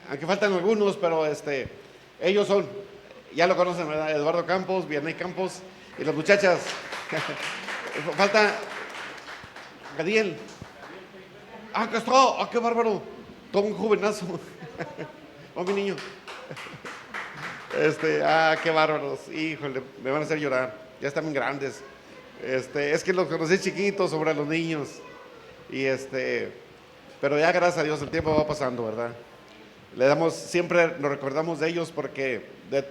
aunque faltan algunos, pero ellos son, ya lo conocen, ¿verdad? Eduardo Campos, Vianney Campos y las muchachas. Falta Gadiel. Castro, qué bárbaro, todo un jovenazo. Mi niño. Qué bárbaros, híjole, me van a hacer llorar, ya están bien grandes. Es que los conocí chiquitos sobre los niños. Pero ya gracias a Dios el tiempo va pasando, ¿verdad? Siempre nos recordamos de ellos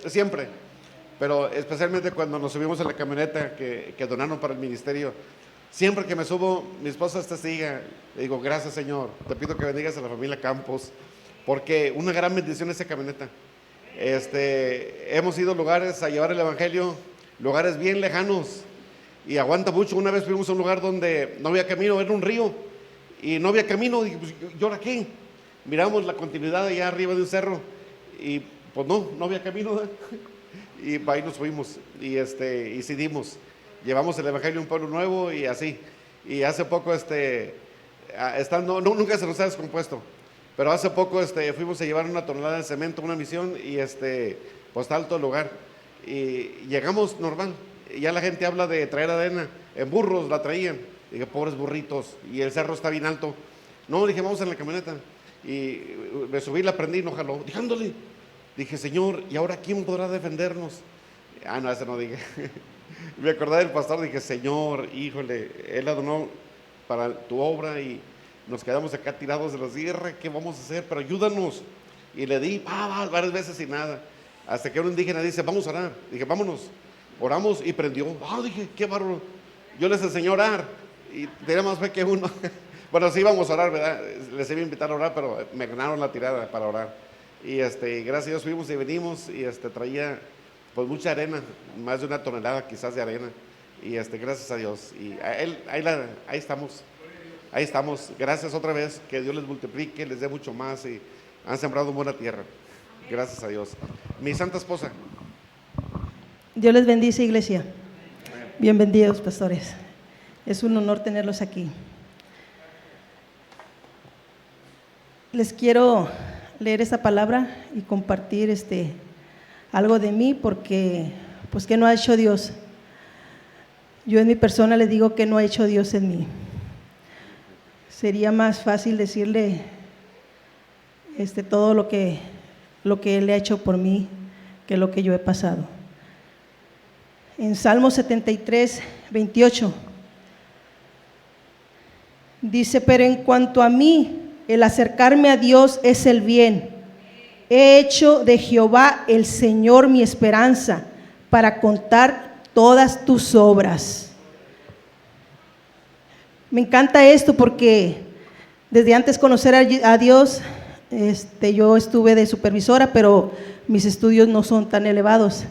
siempre, pero especialmente cuando nos subimos a la camioneta que donaron para el ministerio. Siempre que me subo, mi esposa es testiga, le digo, gracias Señor, te pido que bendigas a la familia Campos, porque una gran bendición esa camioneta. Hemos ido a lugares a llevar el evangelio, lugares bien lejanos, y aguanta mucho. Una vez fuimos a un lugar donde no había camino, era un río, y no había camino. Dije, pues, ¿yo ahora qué? Miramos la continuidad allá arriba de un cerro, y pues no había camino, ¿eh? Y ahí nos fuimos, y decidimos, llevamos el evangelio a un pueblo nuevo, y así. Y hace poco, nunca se nos ha descompuesto, pero hace poco fuimos a llevar 1 tonelada de cemento a una misión, y pues está alto el lugar, y llegamos normal. Y ya la gente habla de traer arena, en burros la traían. Dije, pobres burritos, y el cerro está bien alto. No, dije, vamos en la camioneta. Y me subí, la prendí, no jaló. Dejándole. Dije, Señor, ¿y ahora quién podrá defendernos? No, ese no dije. Me acordé del pastor, dije, Señor, híjole, Él la donó para tu obra y nos quedamos acá tirados de la sierra, ¿qué vamos a hacer? Pero ayúdanos. Y le di varias veces y nada. Hasta que un indígena dice, vamos a orar. Dije, vámonos. Oramos y prendió. Dije, qué bárbaro. Yo les enseñé a orar y tenía más fe que uno. Bueno, sí íbamos a orar, ¿verdad? Les iba a invitar a orar, pero me ganaron la tirada para orar. Y gracias a Dios fuimos y venimos, y traía pues mucha arena, más de 1 tonelada quizás de arena. Y gracias a Dios. Y ahí estamos. Gracias otra vez, que Dios les multiplique, les dé mucho más, y han sembrado buena tierra. Gracias a Dios. Mi santa esposa. Dios les bendice, iglesia. Bienvenidos, pastores. Es un honor tenerlos aquí. Les quiero leer esta palabra y compartir algo de mí, porque pues ¿qué no ha hecho Dios? Yo en mi persona le digo que no ha hecho Dios en mí. Sería más fácil decirle todo lo que Él ha hecho por mí que lo que yo he pasado. En Salmo 73, 28 dice, pero en cuanto a mí, el acercarme a Dios es el bien. He hecho de Jehová el Señor mi esperanza, para contar todas tus obras. Me encanta esto porque desde antes de conocer a Dios, yo estuve de supervisora, pero mis estudios no son tan elevados.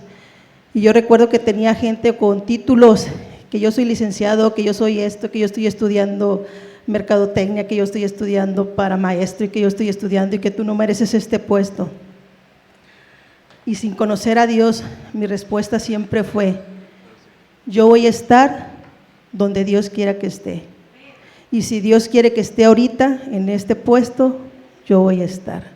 Y yo recuerdo que tenía gente con títulos, que yo soy licenciado, que yo soy esto, que yo estoy estudiando mercadotecnia, que yo estoy estudiando para maestro, y que yo estoy estudiando, y que tú no mereces este puesto. Y sin conocer a Dios, mi respuesta siempre fue, yo voy a estar donde Dios quiera que esté. Y si Dios quiere que esté ahorita en este puesto, yo voy a estar.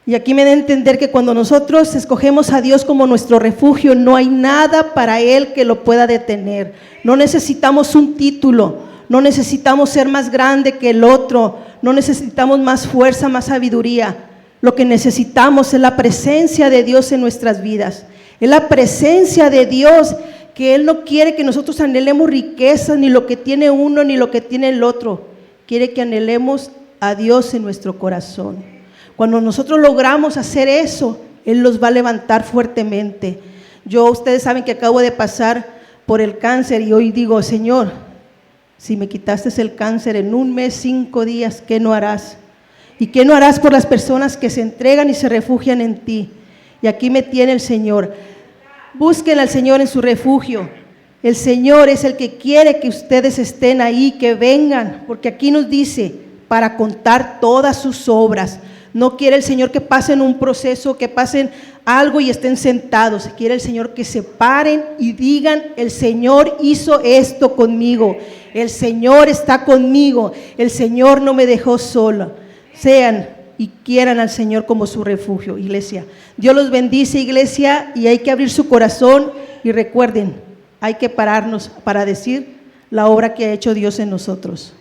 Y aquí me da a entender que cuando nosotros escogemos a Dios como nuestro refugio, no hay nada para Él que lo pueda detener. No necesitamos un título, no necesitamos ser más grande que el otro, no necesitamos más fuerza, más sabiduría. Lo que necesitamos es la presencia de Dios en nuestras vidas. Es la presencia de Dios, que Él no quiere que nosotros anhelemos riquezas, ni lo que tiene uno, ni lo que tiene el otro. Quiere que anhelemos a Dios en nuestro corazón. Cuando nosotros logramos hacer eso, Él los va a levantar fuertemente. Ustedes saben que acabo de pasar por el cáncer, y hoy digo, Señor, si me quitaste el cáncer en 1 mes, 5 días, ¿qué no harás? ¿Y qué no harás por las personas que se entregan y se refugian en ti? Y aquí me tiene el Señor. Busquen al Señor en su refugio. El Señor es el que quiere que ustedes estén ahí, que vengan, porque aquí nos dice, para contar todas sus obras. No quiere el Señor que pasen un proceso, que pasen algo y estén sentados. Quiere el Señor que se paren y digan, el Señor hizo esto conmigo, el Señor está conmigo, el Señor no me dejó sola. sean y quieran al Señor como su refugio, iglesia. Dios los bendice, iglesia, y hay que abrir su corazón y recuerden, hay que pararnos para decir la obra que ha hecho Dios en nosotros.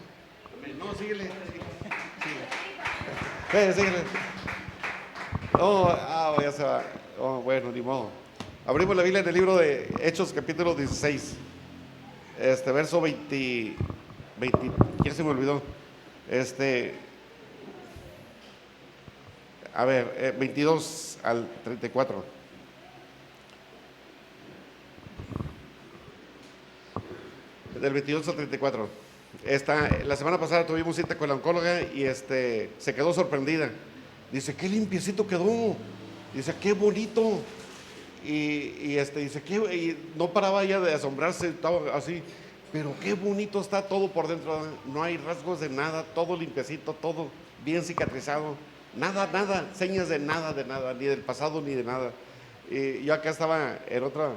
No, síguele. Síguele. No, ya se va. Oh, bueno, ni modo. Abrimos la Biblia en el libro de Hechos, capítulo 16. Verso 20. ¿Quién se me olvidó? 22 al 34. Del 22 al 34. La semana pasada tuvimos cita con la oncóloga y se quedó sorprendida. Dice, qué limpiecito quedó. Dice, qué bonito. Y dice, y no paraba ella de asombrarse, estaba así. Pero qué bonito está todo por dentro. No hay rasgos de nada, todo limpiecito, todo bien cicatrizado. Nada, señas de nada, ni del pasado ni de nada. Y yo acá estaba en otro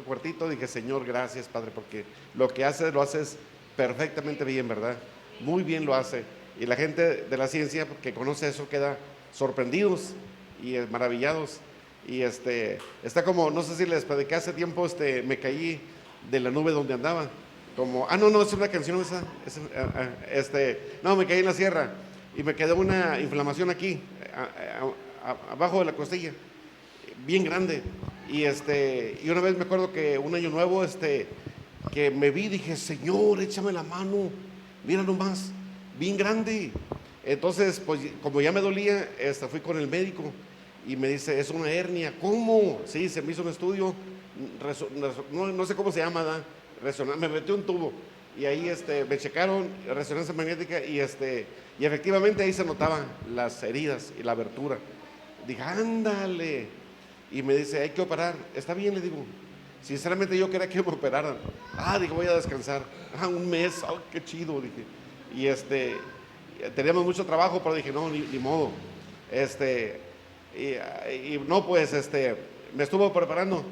cuartito, dije, Señor, gracias, Padre, porque lo que haces, lo haces perfectamente bien, ¿verdad? Muy bien lo hace. Y la gente de la ciencia que conoce eso queda sorprendidos y maravillados. Y está como, no sé si les prediqué hace tiempo, me caí de la nube donde andaba. Como, no, es una canción esa. No, me caí en la sierra y me quedó una inflamación aquí, abajo de la costilla, bien grande. Y una vez me acuerdo que un año nuevo, que me vi, dije, Señor, échame la mano, mira nomás, bien grande. Entonces, pues, como ya me dolía, fui con el médico y me dice, es una hernia. ¿Cómo? Sí, se me hizo un estudio, no sé cómo se llama, ¿da? Me metió un tubo y ahí me checaron resonancia magnética y efectivamente ahí se notaban las heridas y la abertura. Dije, ándale. Y me dice, hay que operar. Está bien, le digo. Sinceramente yo quería que me operaran. Digo, voy a descansar. Un mes, qué chido, dije. Y teníamos mucho trabajo, pero dije, no, ni modo. Y no, pues, me estuvo preparando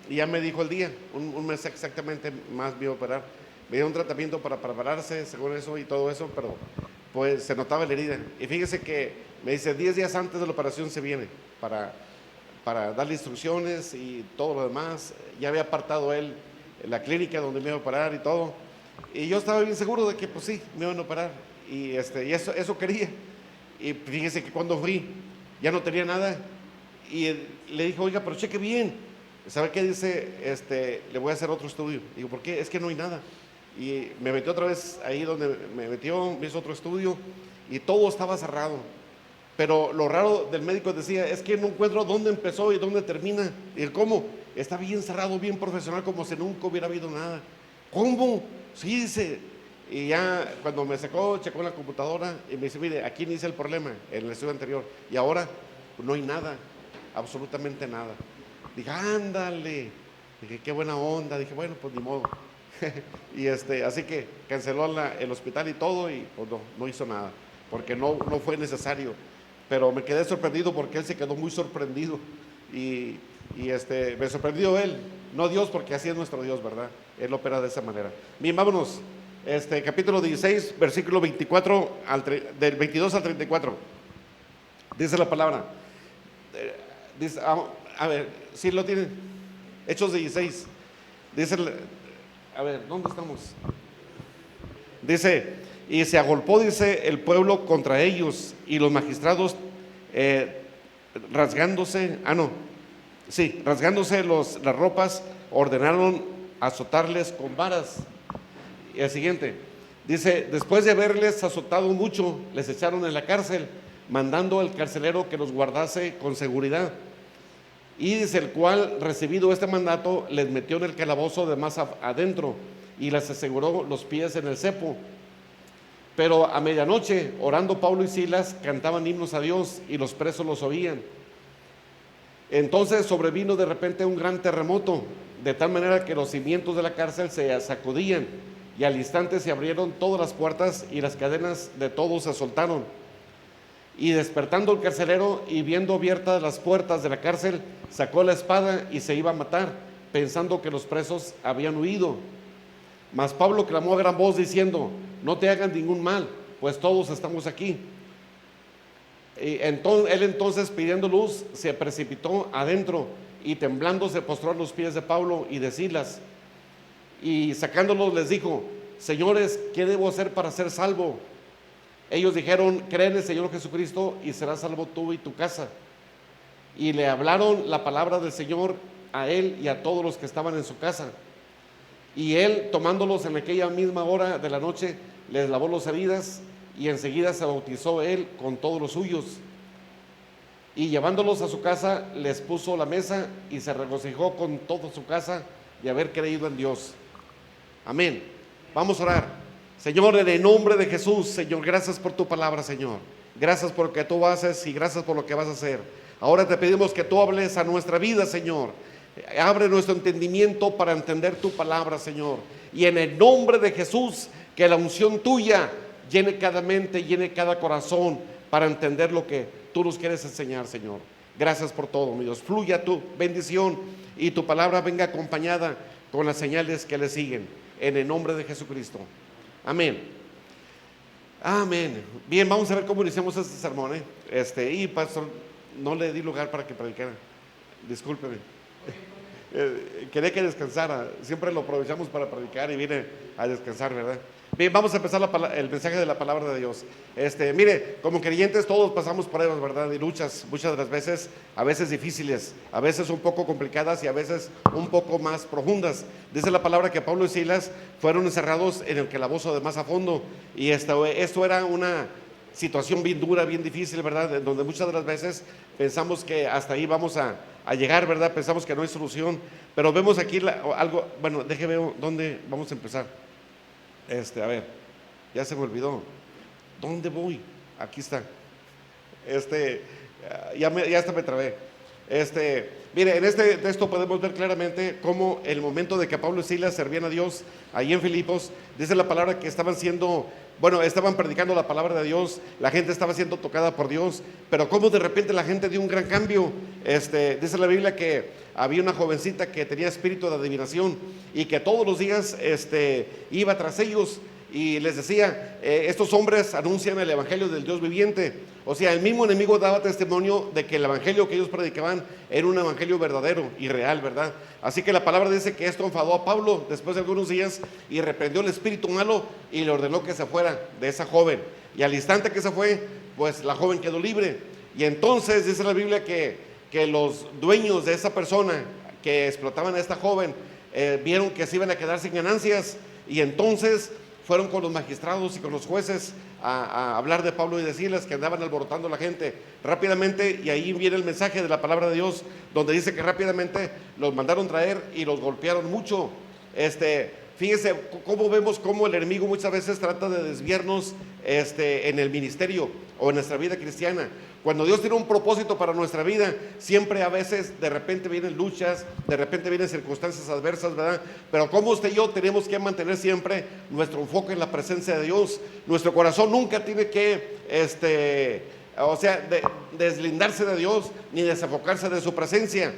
y ya me dijo el día, un mes exactamente más me iba a operar. Me dio un tratamiento para prepararse, según eso y todo eso, pero pues se notaba la herida. Y fíjese que me dice, 10 días antes de la operación se viene para darle instrucciones y todo lo demás. Ya había apartado él la clínica donde me iba a operar y todo. Y yo estaba bien seguro de que pues sí, me iban a operar. Y eso quería. Y fíjese que cuando fui, ya no tenía nada. Y le dije, oiga, pero cheque bien. ¿Sabe qué dice? Le voy a hacer otro estudio. Digo, ¿por qué? Es que no hay nada. Y me metió otra vez ahí donde me metió, me hizo otro estudio y todo estaba cerrado. Pero lo raro del médico decía, es que no encuentro dónde empezó y dónde termina. Y ¿cómo? Está bien cerrado, bien profesional, como si nunca hubiera habido nada. ¿Cómo? Sí, dice. Y ya cuando me sacó, checó en la computadora y me dice, mire, aquí inicia el problema, en el estudio anterior. Y ahora pues, no hay nada, absolutamente nada. Dije, ándale. Dije, qué buena onda. Dije, bueno, pues ni modo. Y así que canceló el hospital y todo y pues no hizo nada, porque no fue necesario. Pero me quedé sorprendido porque él se quedó muy sorprendido y me sorprendió él, no Dios, porque así es nuestro Dios, ¿verdad? Él opera de esa manera. Bien, vámonos. Capítulo 16, versículo 24 del 22 al 34. Dice la palabra. Dice, a ver, ¿sí lo tienen? Hechos 16. Dice, a ver, ¿dónde estamos? Dice, y se agolpó, dice, el pueblo contra ellos y los magistrados rasgándose las ropas, ordenaron azotarles con varas. Y el siguiente, dice, después de haberles azotado mucho, les echaron en la cárcel, mandando al carcelero que los guardase con seguridad. Y dice, el cual, recibido este mandato, les metió en el calabozo de más adentro y les aseguró los pies en el cepo. Pero a medianoche, orando Pablo y Silas, cantaban himnos a Dios y los presos los oían. Entonces sobrevino de repente un gran terremoto, de tal manera que los cimientos de la cárcel se sacudían y al instante se abrieron todas las puertas y las cadenas de todos se soltaron. Y despertando el carcelero y viendo abiertas las puertas de la cárcel, sacó la espada y se iba a matar, pensando que los presos habían huido. Mas Pablo clamó a gran voz diciendo, no te hagan ningún mal, pues todos estamos aquí. Y él entonces, pidiendo luz, se precipitó adentro y temblando se postró a los pies de Pablo y de Silas, y sacándolos les dijo: señores, ¿qué debo hacer para ser salvo? Ellos dijeron: cree en el Señor Jesucristo y serás salvo tú y tu casa. Y le hablaron la palabra del Señor a él y a todos los que estaban en su casa. Y él, tomándolos en aquella misma hora de la noche, les lavó las heridas, y enseguida se bautizó él con todos los suyos. Y llevándolos a su casa, les puso la mesa y se regocijó con toda su casa de haber creído en Dios. Amén. Vamos a orar. Señor, en el nombre de Jesús, Señor, gracias por tu palabra, Señor. Gracias por lo que tú haces y gracias por lo que vas a hacer. Ahora te pedimos que tú hables a nuestra vida, Señor. Abre nuestro entendimiento para entender tu palabra, Señor. Y en el nombre de Jesús, que la unción tuya llene cada mente, llene cada corazón para entender lo que tú nos quieres enseñar, Señor. Gracias por todo, mi Dios. Fluya tu bendición y tu palabra venga acompañada con las señales que le siguen. En el nombre de Jesucristo. Amén. Amén. Bien, vamos a ver cómo iniciamos este sermón. Y pastor, no le di lugar para que predicara. Discúlpeme. Quería que descansara. Siempre lo aprovechamos para predicar y viene a descansar, ¿verdad? Bien, vamos a empezar el mensaje de la palabra de Dios. Mire, como creyentes todos pasamos pruebas, ¿verdad? Y luchas, muchas de las veces, a veces difíciles, a veces un poco complicadas y a veces un poco más profundas. Dice la palabra que Pablo y Silas fueron encerrados en el calabozo de más a fondo. Y esto era una situación bien dura, bien difícil, ¿verdad? Donde muchas de las veces pensamos que hasta ahí vamos a llegar, ¿verdad? Pensamos que no hay solución, pero vemos aquí algo. Bueno, déjeme ver dónde vamos a empezar. A ver, ya se me olvidó. ¿Dónde voy? Aquí está. Ya hasta me trabé. Mire, en este texto podemos ver claramente cómo el momento de que Pablo y Silas servían a Dios ahí en Filipos, dice la palabra que estaban predicando la palabra de Dios, la gente estaba siendo tocada por Dios, pero cómo de repente la gente dio un gran cambio. Dice la Biblia que había una jovencita que tenía espíritu de adivinación y que todos los días iba tras ellos y les decía: estos hombres anuncian el evangelio del Dios viviente. O sea, el mismo enemigo daba testimonio de que el evangelio que ellos predicaban era un evangelio verdadero y real, ¿verdad? Así que la palabra dice que esto enfadó a Pablo después de algunos días y reprendió el espíritu malo y le ordenó que se fuera de esa joven. Y al instante que se fue, pues la joven quedó libre. Y entonces dice la Biblia que los dueños de esa persona que explotaban a esta joven vieron que se iban a quedar sin ganancias, y entonces fueron con los magistrados y con los jueces a hablar de Pablo y de Silas, que andaban alborotando a la gente rápidamente. Y ahí viene el mensaje de la palabra de Dios, donde dice que rápidamente los mandaron traer y los golpearon mucho. Fíjese cómo vemos cómo el enemigo muchas veces trata de desviarnos en el ministerio o en nuestra vida cristiana. Cuando Dios tiene un propósito para nuestra vida, siempre a veces de repente vienen luchas, de repente vienen circunstancias adversas, ¿verdad? Pero como usted y yo tenemos que mantener siempre nuestro enfoque en la presencia de Dios. Nuestro corazón nunca tiene que deslindarse de Dios ni desenfocarse de su presencia.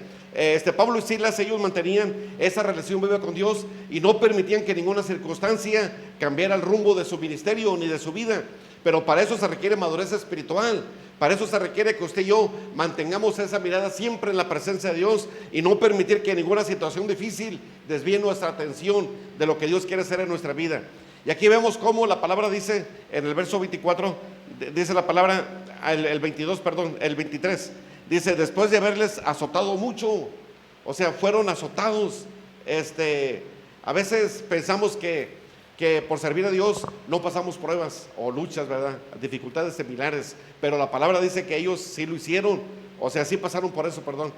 Pablo y Silas, ellos mantenían esa relación viva con Dios y no permitían que ninguna circunstancia cambiara el rumbo de su ministerio ni de su vida. Pero para eso se requiere madurez espiritual. Para eso se requiere que usted y yo mantengamos esa mirada siempre en la presencia de Dios y no permitir que ninguna situación difícil desvíe nuestra atención de lo que Dios quiere hacer en nuestra vida. Y aquí vemos cómo la palabra dice en el verso 24, dice la palabra, el 23, dice: después de haberles azotado mucho. O sea, fueron azotados. A veces pensamos que por servir a Dios no pasamos pruebas o luchas, ¿verdad? Dificultades similares, pero la palabra dice que ellos sí lo hicieron. O sea, sí pasaron por eso, perdón.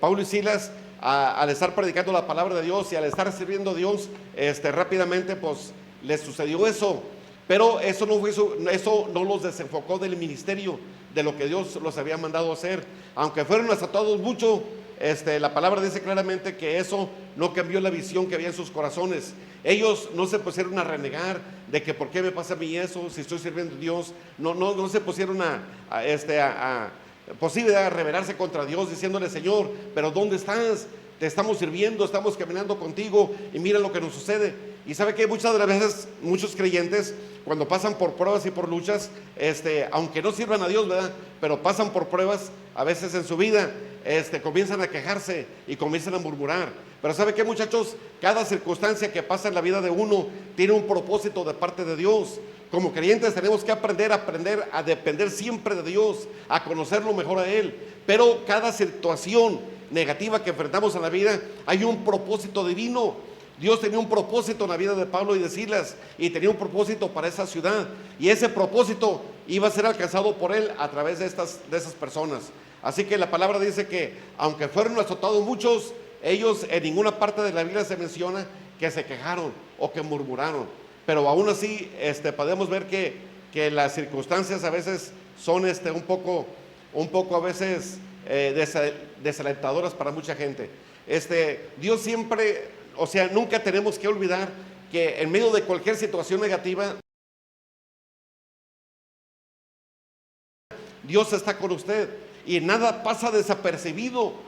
Pablo y Silas, al estar predicando la palabra de Dios y al estar sirviendo a Dios, rápidamente pues les sucedió eso. Pero eso no los desenfocó del ministerio, de lo que Dios los había mandado hacer. Aunque fueron azotados mucho, la palabra dice claramente que eso no cambió la visión que había en sus corazones. Ellos no se pusieron a renegar de que por qué me pasa a mí eso si estoy sirviendo a Dios. No se pusieron a rebelarse contra Dios diciéndole: Señor, pero ¿dónde estás? Te estamos sirviendo, estamos caminando contigo y mira lo que nos sucede. Y sabe que muchas de las veces muchos creyentes cuando pasan por pruebas y por luchas, aunque no sirvan a Dios, ¿verdad? Pero pasan por pruebas a veces en su vida, comienzan a quejarse y comienzan a murmurar. Pero ¿sabe qué, muchachos? Cada circunstancia que pasa en la vida de uno tiene un propósito de parte de Dios. Como creyentes tenemos que aprender a depender siempre de Dios, a conocerlo mejor a Él. Pero cada situación negativa que enfrentamos en la vida, hay un propósito divino. Dios tenía un propósito en la vida de Pablo y de Silas, y tenía un propósito para esa ciudad, y ese propósito iba a ser alcanzado por Él a través de esas personas. Así que la palabra dice que aunque fueron azotados muchos, ellos en ninguna parte de la Biblia se menciona que se quejaron o que murmuraron. Pero aún así podemos ver que las circunstancias a veces son un poco a veces desalentadoras para mucha gente. Dios siempre, o sea, nunca tenemos que olvidar que en medio de cualquier situación negativa, Dios está con usted y nada pasa desapercibido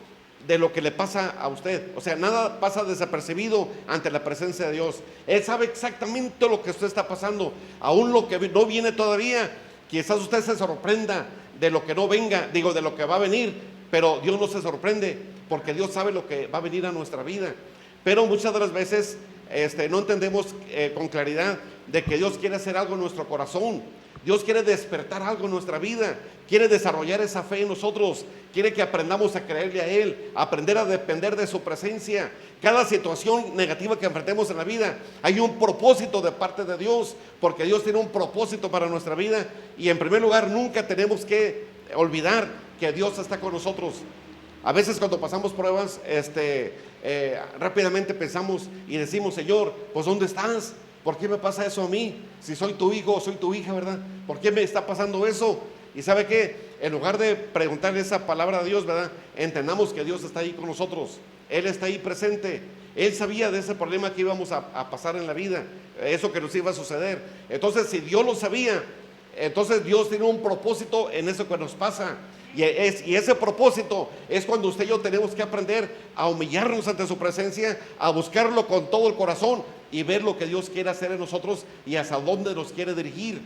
de lo que le pasa a usted. O sea, nada pasa desapercibido ante la presencia de Dios. Él sabe exactamente lo que usted está pasando, aún lo que no viene todavía. Quizás usted se sorprenda de lo que no venga, de lo que va a venir, pero Dios no se sorprende porque Dios sabe lo que va a venir a nuestra vida. Pero muchas de las veces no entendemos con claridad de que Dios quiere hacer algo en nuestro corazón. Dios quiere despertar algo en nuestra vida, quiere desarrollar esa fe en nosotros, quiere que aprendamos a creerle a Él, a aprender a depender de su presencia. Cada situación negativa que enfrentemos en la vida, hay un propósito de parte de Dios, porque Dios tiene un propósito para nuestra vida. Y en primer lugar, nunca tenemos que olvidar que Dios está con nosotros. A veces cuando pasamos pruebas, rápidamente pensamos y decimos: Señor, pues ¿dónde estás? ¿Por qué me pasa eso a mí? Si soy tu hijo o soy tu hija, ¿verdad? ¿Por qué me está pasando eso? Y ¿sabe qué? En lugar de preguntarle esa palabra a Dios, ¿verdad? Entendamos que Dios está ahí con nosotros. Él está ahí presente. Él sabía de ese problema que íbamos a pasar en la vida, eso que nos iba a suceder. Entonces, si Dios lo sabía, entonces Dios tiene un propósito en eso que nos pasa. Y ese propósito es cuando usted y yo tenemos que aprender a humillarnos ante su presencia, a buscarlo con todo el corazón y ver lo que Dios quiere hacer en nosotros y hasta dónde nos quiere dirigir.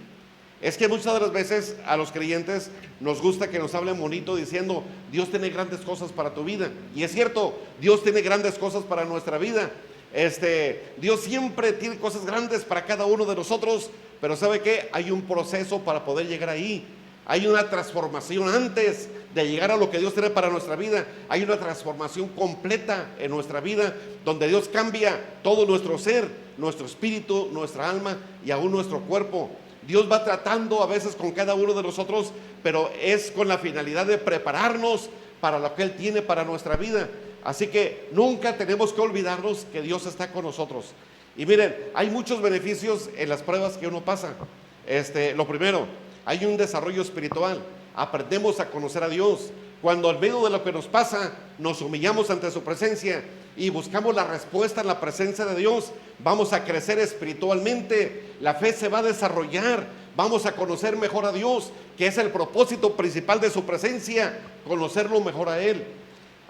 Es que muchas de las veces a los creyentes nos gusta que nos hablen bonito diciendo: Dios tiene grandes cosas para tu vida. Y es cierto, Dios tiene grandes cosas para nuestra vida. Dios siempre tiene cosas grandes para cada uno de nosotros, pero ¿sabe qué? Hay un proceso para poder llegar ahí. Hay una transformación antes de llegar a lo que Dios tiene para nuestra vida. Hay una transformación completa en nuestra vida, donde Dios cambia todo nuestro ser, nuestro espíritu, nuestra alma y aún nuestro cuerpo. Dios va tratando a veces con cada uno de nosotros, pero es con la finalidad de prepararnos para lo que Él tiene para nuestra vida. Así que nunca tenemos que olvidarnos que Dios está con nosotros. Y miren, hay muchos beneficios en las pruebas que uno pasa. Lo primero, hay un desarrollo espiritual. Aprendemos a conocer a Dios. Cuando al medio de lo que nos pasa nos humillamos ante su presencia y buscamos la respuesta en la presencia de Dios, vamos a crecer espiritualmente. La fe se va a desarrollar. Vamos a conocer mejor a Dios, que es el propósito principal de su presencia, conocerlo mejor a Él.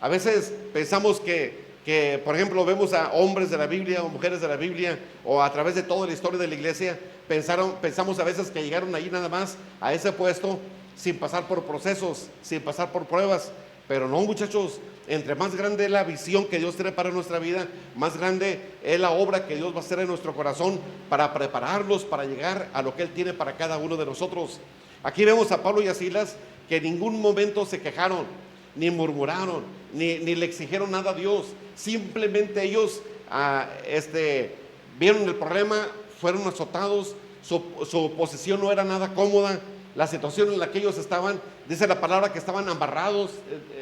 A veces pensamos que, por ejemplo, vemos a hombres de la Biblia o mujeres de la Biblia, o a través de toda la historia de la iglesia, pensamos a veces que llegaron ahí nada más a ese puesto sin pasar por procesos, sin pasar por pruebas. Pero no, muchachos, entre más grande es la visión que Dios tiene para nuestra vida, más grande es la obra que Dios va a hacer en nuestro corazón para prepararlos para llegar a lo que Él tiene para cada uno de nosotros. Aquí vemos a Pablo y a Silas que en ningún momento se quejaron, ni murmuraron, ni le exigieron nada a Dios. Simplemente ellos vieron el problema, fueron azotados, su posición no era nada cómoda. La situación en la que ellos estaban, dice la palabra que estaban amarrados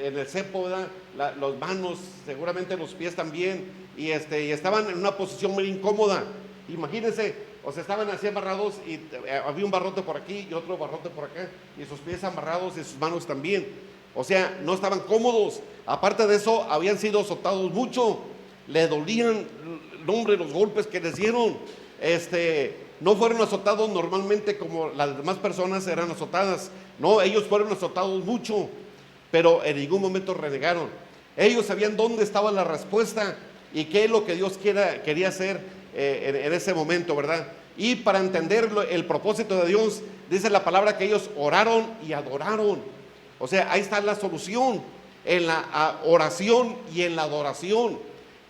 en el cepo, ¿verdad? Las manos, seguramente los pies también, y estaban en una posición muy incómoda. Imagínense, o sea, estaban así amarrados y había un barrote por aquí y otro barrote por acá, y sus pies amarrados y sus manos también. O sea, no estaban cómodos. Aparte de eso, habían sido azotados mucho, le dolían, hombre, los golpes que les dieron. No fueron azotados normalmente como las demás personas eran azotadas. No, ellos fueron azotados mucho, pero en ningún momento renegaron. Ellos sabían dónde estaba la respuesta y qué es lo que Dios quería hacer en ese momento, ¿verdad? Y para entender el propósito de Dios, dice la palabra que ellos oraron y adoraron. O sea, ahí está la solución, en la oración y en la adoración.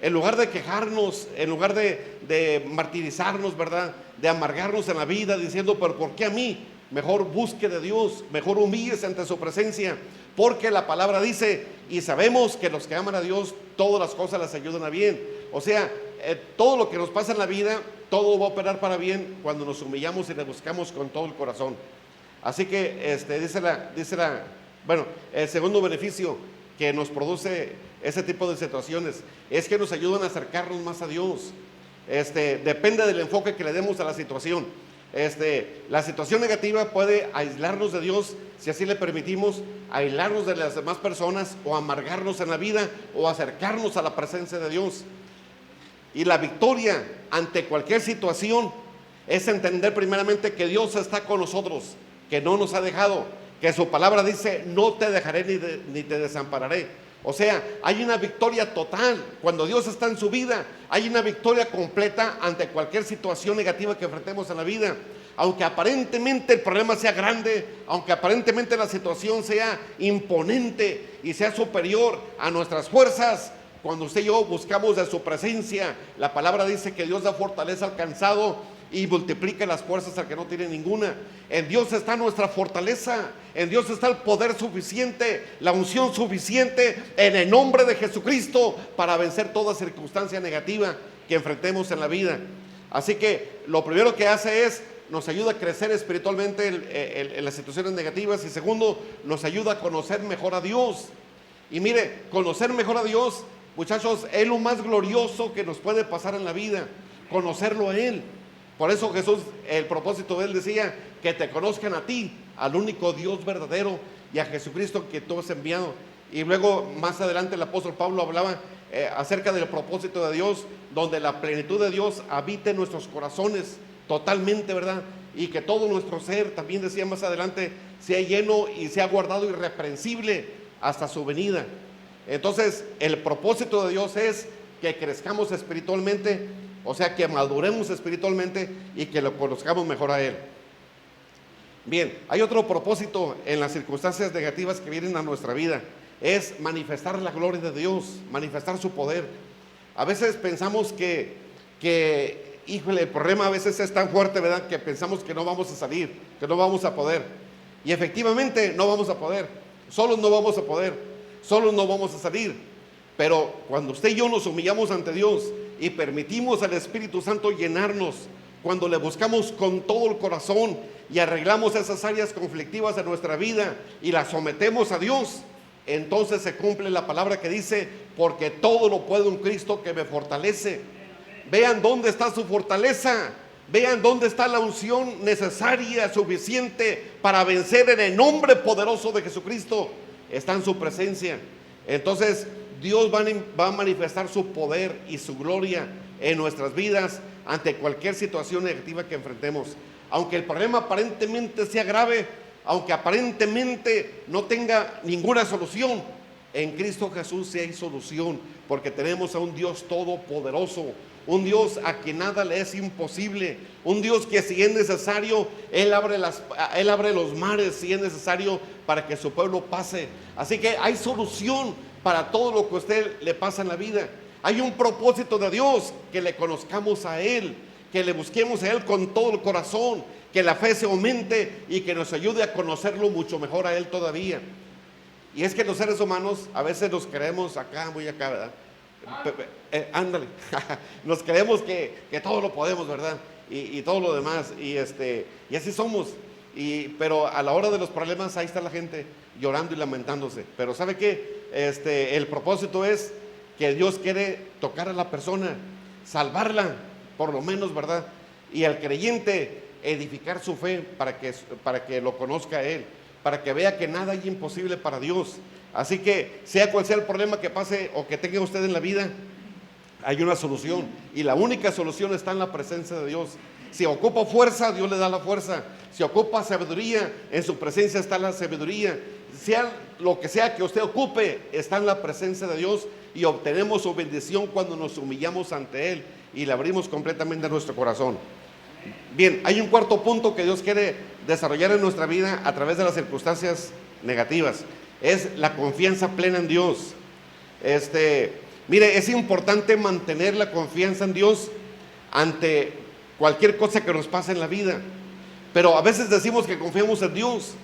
En lugar de quejarnos, en lugar de martirizarnos, ¿verdad?, de amargarnos en la vida diciendo, pero ¿por qué a mí? Mejor busque de Dios, mejor humíllese ante su presencia, porque la palabra dice, y sabemos que los que aman a Dios, todas las cosas les ayudan a bien. O sea, todo lo que nos pasa en la vida, todo va a operar para bien cuando nos humillamos y le buscamos con todo el corazón. Así que bueno, el segundo beneficio que nos produce ese tipo de situaciones es que nos ayudan a acercarnos más a Dios. Depende del enfoque que le demos a la situación. La situación negativa puede aislarnos de Dios, si así le permitimos, aislarnos de las demás personas, o amargarnos en la vida, o acercarnos a la presencia de Dios. Y la victoria ante cualquier situación es entender primeramente que Dios está con nosotros, que no nos ha dejado, que su palabra dice, no te dejaré ni te desampararé. O sea, hay una victoria total. Cuando Dios está en su vida, hay una victoria completa ante cualquier situación negativa que enfrentemos en la vida. Aunque aparentemente el problema sea grande, aunque aparentemente la situación sea imponente y sea superior a nuestras fuerzas, cuando usted y yo buscamos de su presencia, la palabra dice que Dios da fortaleza al cansado y multiplica las fuerzas al que no tiene ninguna. En Dios está nuestra fortaleza, en Dios está el poder suficiente, la unción suficiente, en el nombre de Jesucristo, para vencer toda circunstancia negativa que enfrentemos en la vida. Así que lo primero que hace es, nos ayuda a crecer espiritualmente en las situaciones negativas, y segundo, nos ayuda a conocer mejor a Dios. Y mire, conocer mejor a Dios, muchachos, es lo más glorioso que nos puede pasar en la vida, conocerlo a Él. Por eso Jesús, el propósito de Él decía, que te conozcan a ti, al único Dios verdadero, y a Jesucristo que tú has enviado. Y luego más adelante el apóstol Pablo hablaba acerca del propósito de Dios, donde la plenitud de Dios habita en nuestros corazones totalmente, ¿verdad? Y que todo nuestro ser, también decía más adelante, sea lleno y sea guardado irreprensible hasta su venida. Entonces el propósito de Dios es que crezcamos espiritualmente, o sea, que maduremos espiritualmente y que lo conozcamos mejor a Él. Bien, hay otro propósito en las circunstancias negativas que vienen a nuestra vida, es manifestar la gloria de Dios, manifestar su poder. A veces pensamos híjole, el problema a veces es tan fuerte, ¿verdad?, que pensamos que no vamos a salir, que no vamos a poder. Y efectivamente no vamos a poder, solos no vamos a poder, solos no vamos a salir. Pero cuando usted y yo nos humillamos ante Dios y permitimos al Espíritu Santo llenarnos, cuando le buscamos con todo el corazón y arreglamos esas áreas conflictivas de nuestra vida y las sometemos a Dios, entonces se cumple la palabra que dice, porque todo lo puedo en Cristo que me fortalece. Vean dónde está su fortaleza, vean dónde está la unción necesaria, suficiente para vencer en el nombre poderoso de Jesucristo. Está en su presencia. Entonces Dios va a manifestar su poder y su gloria en nuestras vidas ante cualquier situación negativa que enfrentemos. Aunque el problema aparentemente sea grave, aunque aparentemente no tenga ninguna solución, en Cristo Jesús sí hay solución, porque tenemos a un Dios todopoderoso, un Dios a quien nada le es imposible, un Dios que si es necesario, Él abre los mares si es necesario para que su pueblo pase. Así que hay solución para todo lo que a usted le pasa en la vida. Hay un propósito de Dios, que le conozcamos a Él, que le busquemos a Él con todo el corazón, que la fe se aumente y que nos ayude a conocerlo mucho mejor a Él todavía. Y es que los seres humanos a veces nos creemos acá, muy acá, ¿verdad? Ándale, nos creemos que todo lo podemos, ¿verdad? Y todo lo demás, y así somos. Pero a la hora de los problemas, ahí está la gente llorando y lamentándose. Pero ¿sabe qué? El propósito es que Dios quiere tocar a la persona, salvarla, por lo menos, ¿verdad? Y al creyente edificar su fe para que lo conozca a Él, para que vea que nada hay imposible para Dios. Así que sea cual sea el problema que pase o que tenga usted en la vida, hay una solución, y la única solución está en la presencia de Dios. Si ocupa fuerza, Dios le da la fuerza. Si ocupa sabiduría, en su presencia está la sabiduría. Sea lo que sea que usted ocupe, está en la presencia de Dios, y obtenemos su bendición cuando nos humillamos ante Él y le abrimos completamente nuestro corazón. Bien, hay un cuarto punto que Dios quiere desarrollar en nuestra vida a través de las circunstancias negativas. Es la confianza plena en Dios. Mire, es importante mantener la confianza en Dios ante cualquier cosa que nos pase en la vida. Pero a veces decimos que confiamos en Dios,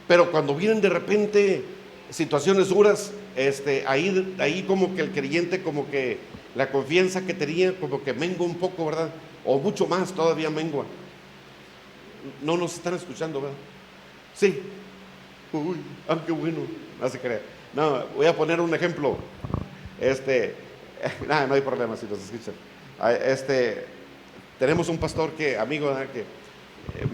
pero cuando vienen de repente situaciones duras, ahí como que el creyente, como que la confianza que tenía, como que mengua un poco, ¿verdad? O mucho más todavía mengua. No nos están escuchando, ¿verdad? Sí. Uy, qué bueno. No se crea. No, voy a poner un ejemplo. No hay problema si nos escuchan. Tenemos un pastor amigo, ¿verdad? Que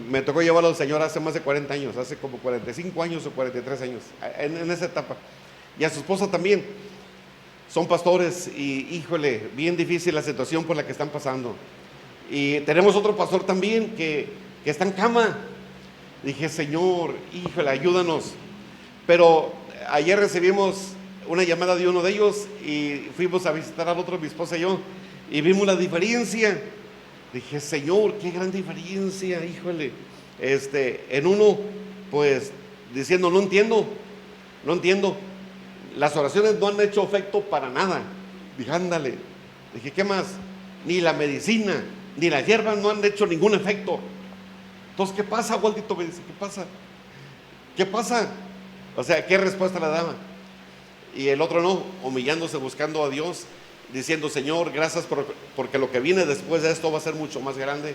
me tocó llevarlo al Señor hace más de 40 años, hace como 45 años o 43 años, en esa etapa. Y a su esposa también. Son pastores y, híjole, bien difícil la situación por la que están pasando. Y tenemos otro pastor también que está en cama. Dije, Señor, híjole, ayúdanos. Pero ayer recibimos una llamada de uno de ellos y fuimos a visitar al otro, mi esposa y yo, y vimos la diferencia. Dije, Señor, qué gran diferencia, híjole. En uno, pues, diciendo, no entiendo. Las oraciones no han hecho efecto para nada. Dije, ándale. Dije, ¿qué más? Ni la medicina, ni las hierbas no han hecho ningún efecto. Entonces, ¿qué pasa, Waldito? Me dice, ¿qué pasa? O sea, ¿qué respuesta le daba? Y el otro no, humillándose, buscando a Dios, diciendo, Señor, gracias porque lo que viene después de esto va a ser mucho más grande,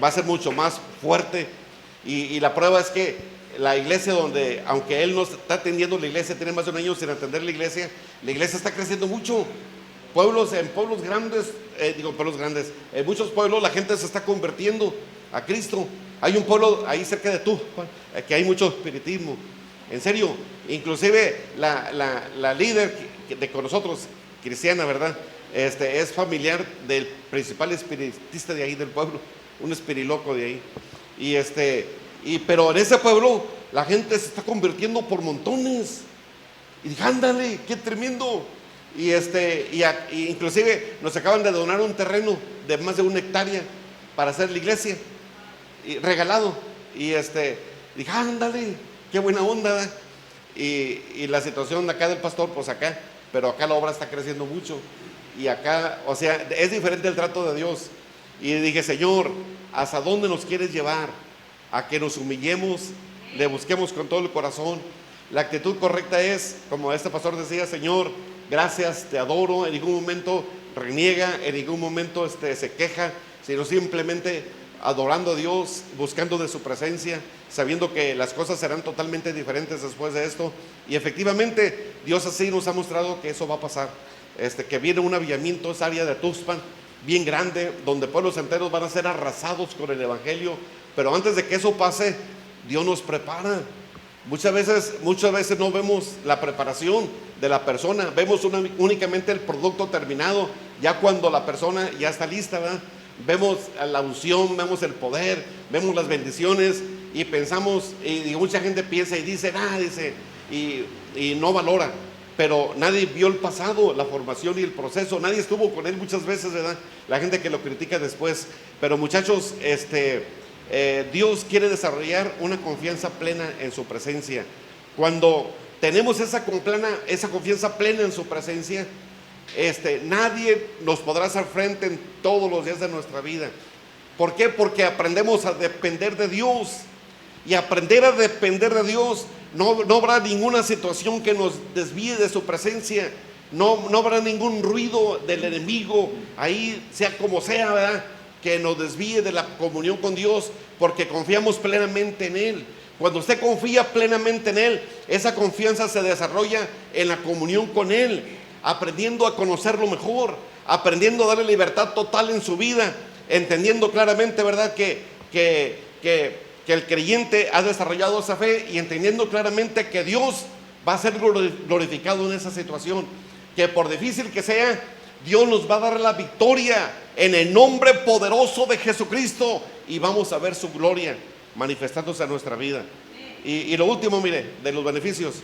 va a ser mucho más fuerte. Y la prueba es que la iglesia donde, aunque él no está atendiendo la iglesia, tiene más de un año sin atender la iglesia está creciendo mucho. En pueblos grandes, en muchos pueblos la gente se está convirtiendo a Cristo. Hay un pueblo ahí cerca de tú, que hay mucho espiritismo. En serio, inclusive la líder con nosotros, cristiana, ¿verdad? Es familiar del principal espiritista de ahí del pueblo, un espiriloco de ahí. Pero en ese pueblo la gente se está convirtiendo por montones. Y dije, ándale, qué tremendo. Y inclusive nos acaban de donar un terreno de más de 1 hectárea para hacer la iglesia, regalado. Y dije, ándale, qué buena onda, ¿verdad? Y la situación de acá del pastor, pues acá, pero acá la obra está creciendo mucho. Y acá, o sea, es diferente el trato de Dios. Y dije, Señor, ¿hasta dónde nos quieres llevar? A que nos humillemos, le busquemos con todo el corazón. La actitud correcta es, como este pastor decía, Señor, gracias, te adoro. En ningún momento reniega, en ningún momento se queja, sino simplemente adorando a Dios, buscando de su presencia, sabiendo que las cosas serán totalmente diferentes después de esto. Y efectivamente Dios así nos ha mostrado que eso va a pasar, que viene un avivamiento, esa área de Tuxpan bien grande, donde pueblos enteros van a ser arrasados con el evangelio. Pero antes de que eso pase, Dios nos prepara. Muchas veces no vemos la preparación de la persona, vemos únicamente el producto terminado, ya cuando la persona ya está lista, ¿verdad? Vemos la unción, vemos el poder, vemos las bendiciones y pensamos, y mucha gente piensa y dice, y no valora. Pero nadie vio el pasado, la formación y el proceso, nadie estuvo con él muchas veces, ¿verdad? La gente que lo critica después. Pero muchachos, Dios quiere desarrollar una confianza plena en su presencia. Cuando tenemos esa confianza plena en su presencia, nadie nos podrá hacer frente en todos los días de nuestra vida. ¿Por qué? Porque aprendemos a depender de Dios. Y aprender a depender de Dios, no habrá ninguna situación que nos desvíe de su presencia. No habrá ningún ruido del enemigo, ahí sea como sea, ¿verdad?, que nos desvíe de la comunión con Dios, porque confiamos plenamente en Él. Cuando usted confía plenamente en Él, esa confianza se desarrolla en la comunión con Él, aprendiendo a conocerlo mejor, aprendiendo a darle libertad total en su vida, entendiendo claramente, ¿verdad?, que el creyente ha desarrollado esa fe, y entendiendo claramente que Dios va a ser glorificado en esa situación, que por difícil que sea, Dios nos va a dar la victoria en el nombre poderoso de Jesucristo, y vamos a ver su gloria manifestándose en nuestra vida. Y lo último, mire, de los beneficios,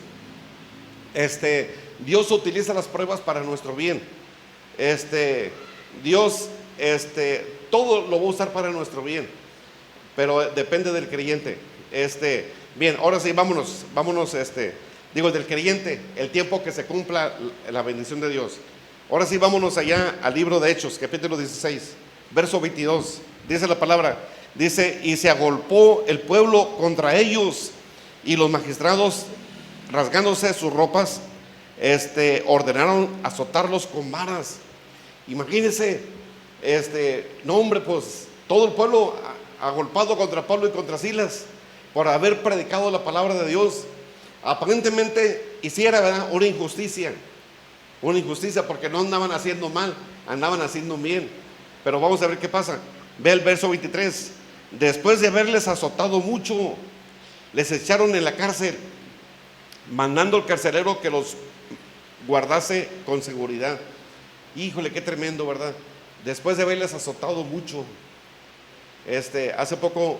Dios utiliza las pruebas para nuestro bien. Dios todo lo va a usar para nuestro bien, pero depende del creyente. Bien, ahora sí, vámonos, digo, del creyente, el tiempo que se cumpla la bendición de Dios. Ahora sí, vámonos allá al libro de Hechos, capítulo 16, verso 22. Dice la palabra, dice, y se agolpó el pueblo contra ellos, y los magistrados, rasgándose sus ropas, ordenaron azotarlos con varas. Imagínense, no hombre, pues todo el pueblo agolpado contra Pablo y contra Silas por haber predicado la palabra de Dios. Aparentemente hiciera, ¿verdad?, una injusticia porque no andaban haciendo mal, andaban haciendo bien. Pero vamos a ver qué pasa. Ve el verso 23. Después de haberles azotado mucho, les echaron en la cárcel, mandando al carcelero que los guardase con seguridad. Híjole, qué tremendo, ¿verdad? Después de haberles azotado mucho. Hace poco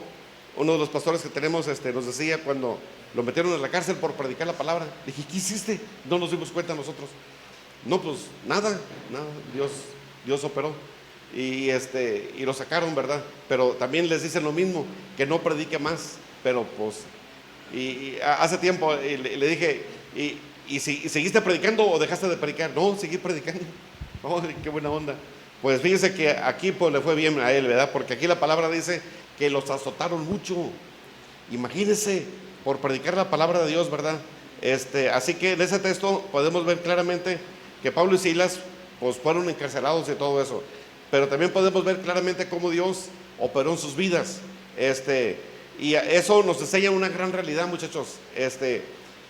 uno de los pastores que tenemos nos decía, cuando lo metieron en la cárcel por predicar la palabra, dije, ¿qué hiciste? No nos dimos cuenta nosotros. No, pues nada, Dios operó y lo sacaron, ¿verdad? Pero también les dicen lo mismo, que no predique más. Pero pues, hace tiempo le dije, ¿y seguiste predicando o dejaste de predicar? No, seguí predicando. Oh, qué buena onda. Pues fíjense que aquí pues le fue bien a él, ¿verdad? Porque aquí la palabra dice que los azotaron mucho. Imagínense, por predicar la palabra de Dios, ¿verdad? Así que en ese texto podemos ver claramente que Pablo y Silas pues fueron encarcelados y todo eso. Pero también podemos ver claramente cómo Dios operó en sus vidas. Y eso nos enseña una gran realidad, muchachos.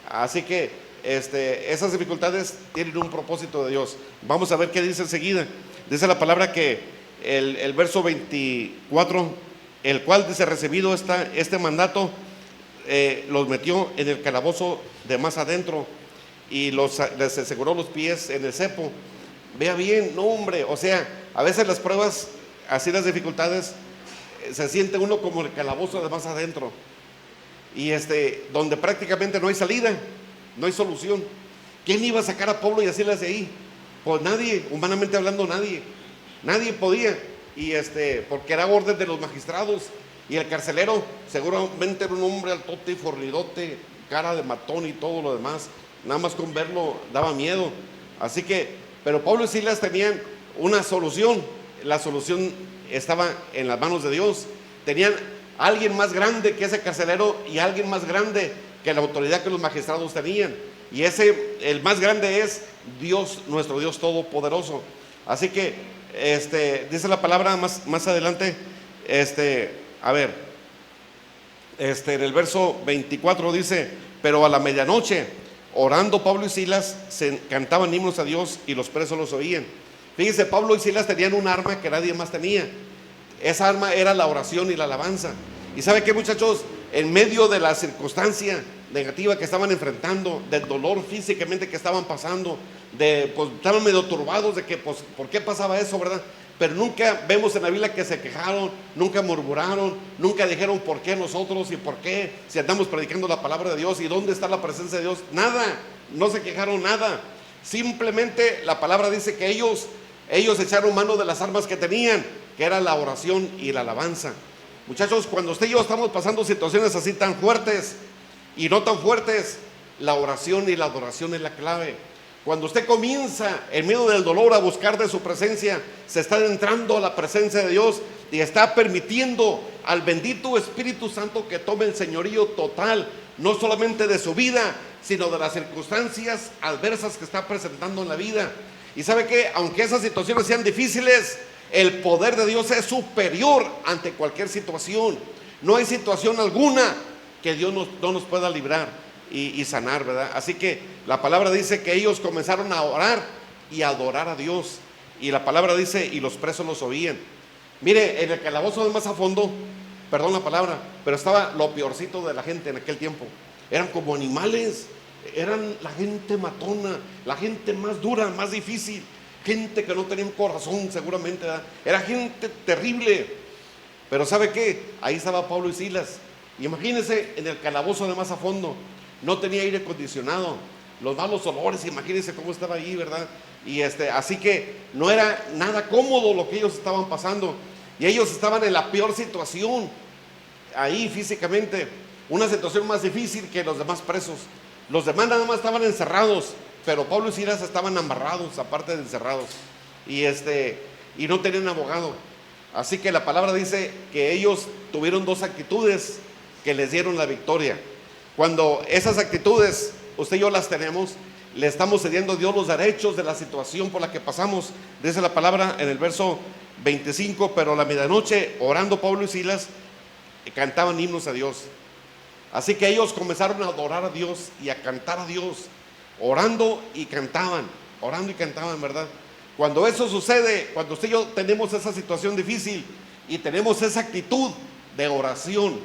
Así que esas dificultades tienen un propósito de Dios. Vamos a ver qué dice enseguida. Dice la palabra que el verso 24, el cual dice, recibido este mandato, los metió en el calabozo de más adentro y les aseguró los pies en el cepo. Vea bien, no hombre, o sea, a veces las pruebas, así las dificultades, se siente uno como el calabozo de más adentro, y donde prácticamente no hay salida, no hay solución. ¿Quién iba a sacar a Pablo y Silas de ahí? Pues nadie, humanamente hablando, nadie podía, y porque era orden de los magistrados. Y el carcelero seguramente era un hombre altote y fornidote, cara de matón y todo lo demás. Nada más con verlo daba miedo. Así que, pero Pablo y Silas tenían una solución. La solución estaba en las manos de Dios. Tenían a alguien más grande que ese carcelero y alguien más grande que la autoridad que los magistrados tenían. Y el más grande es Dios, nuestro Dios todopoderoso. Así que, dice la palabra más adelante, a ver, en el verso 24 dice, pero a la medianoche, orando Pablo y Silas, se cantaban himnos a Dios y los presos los oían. Fíjense, Pablo y Silas tenían un arma que nadie más tenía. Esa arma era la oración y la alabanza. Y ¿sabe qué, muchachos? En medio de la circunstancia negativa que estaban enfrentando, del dolor físicamente que estaban pasando, pues estaban medio turbados de que, pues, ¿por qué pasaba eso, verdad? Pero nunca vemos en la Biblia que se quejaron, nunca murmuraron, nunca dijeron por qué nosotros y por qué, si andamos predicando la palabra de Dios y dónde está la presencia de Dios. Nada, no se quejaron nada. Simplemente la palabra dice que ellos echaron mano de las armas que tenían, que era la oración y la alabanza. Muchachos, cuando usted y yo estamos pasando situaciones así tan fuertes y no tan fuertes, la oración y la adoración es la clave. Cuando usted comienza en medio del dolor a buscar de su presencia, se está entrando a la presencia de Dios y está permitiendo al bendito Espíritu Santo que tome el señorío total, no solamente de su vida, sino de las circunstancias adversas que está presentando en la vida. Y sabe que aunque esas situaciones sean difíciles, el poder de Dios es superior ante cualquier situación. No hay situación alguna que Dios no nos pueda librar y sanar, ¿verdad? Así que la palabra dice que ellos comenzaron a orar y a adorar a Dios. Y la palabra dice, y los presos los oían. Mire, en el calabozo de más a fondo, perdón la palabra, pero estaba lo peorcito de la gente en aquel tiempo. Eran como animales, eran la gente matona, la gente más dura, más difícil, gente que no tenía un corazón seguramente, ¿verdad? Era gente terrible. Pero ¿sabe qué? Ahí estaba Pablo y Silas. Imagínense en el calabozo de más a fondo. No tenía aire acondicionado, los malos olores, imagínense cómo estaba ahí, ¿verdad? Y así que no era nada cómodo lo que ellos estaban pasando. Y ellos estaban en la peor situación, ahí físicamente, una situación más difícil que los demás presos. Los demás nada más estaban encerrados, pero Pablo y Silas estaban amarrados, aparte de encerrados, y no tenían abogado. Así que la palabra dice que ellos tuvieron dos actitudes que les dieron la victoria. Cuando esas actitudes, usted y yo las tenemos, le estamos cediendo a Dios los derechos de la situación por la que pasamos. Dice la palabra en el verso 25, pero a la medianoche, orando Pablo y Silas, cantaban himnos a Dios. Así que ellos comenzaron a adorar a Dios y a cantar a Dios, orando y cantaban, ¿verdad? Cuando eso sucede, cuando usted y yo tenemos esa situación difícil y tenemos esa actitud de oración,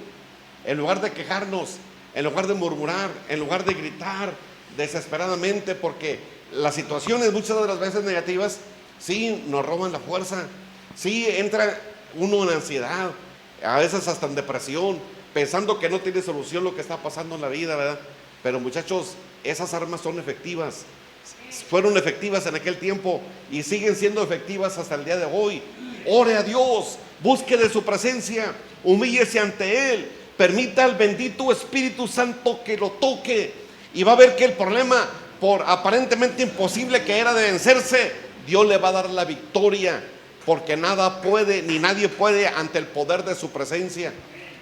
en lugar de quejarnos, en lugar de murmurar, en lugar de gritar desesperadamente, porque las situaciones muchas de las veces negativas sí nos roban la fuerza, sí entra uno en ansiedad, a veces hasta en depresión, pensando que no tiene solución lo que está pasando en la vida, ¿verdad? Pero muchachos, esas armas son efectivas, fueron efectivas en aquel tiempo y siguen siendo efectivas hasta el día de hoy. Ore a Dios, busque de su presencia, humíllese ante Él, permita al bendito Espíritu Santo que lo toque, y va a ver que el problema, por aparentemente imposible que era de vencerse, Dios le va a dar la victoria, porque nada puede ni nadie puede ante el poder de su presencia.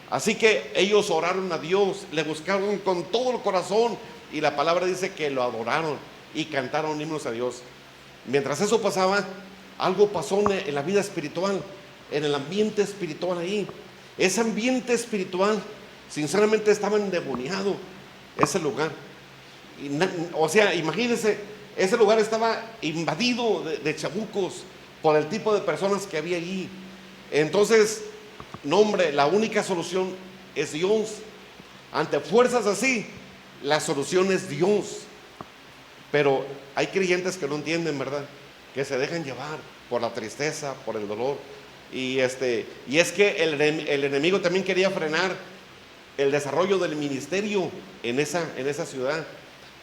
Así que ellos oraron a Dios, le buscaron con todo el corazón, y la palabra dice que lo adoraron y cantaron himnos a Dios. Mientras eso pasaba, algo pasó en la vida espiritual, en el ambiente espiritual ahí. Ese ambiente espiritual, sinceramente, estaba endemoniado, ese lugar. O sea, imagínense, ese lugar estaba invadido de chamucos por el tipo de personas que había allí. Entonces, no, hombre, la única solución es Dios. Ante fuerzas así, la solución es Dios. Pero hay creyentes que no entienden, ¿verdad? Que se dejan llevar por la tristeza, por el dolor. Y es que el enemigo también quería frenar el desarrollo del ministerio en esa ciudad.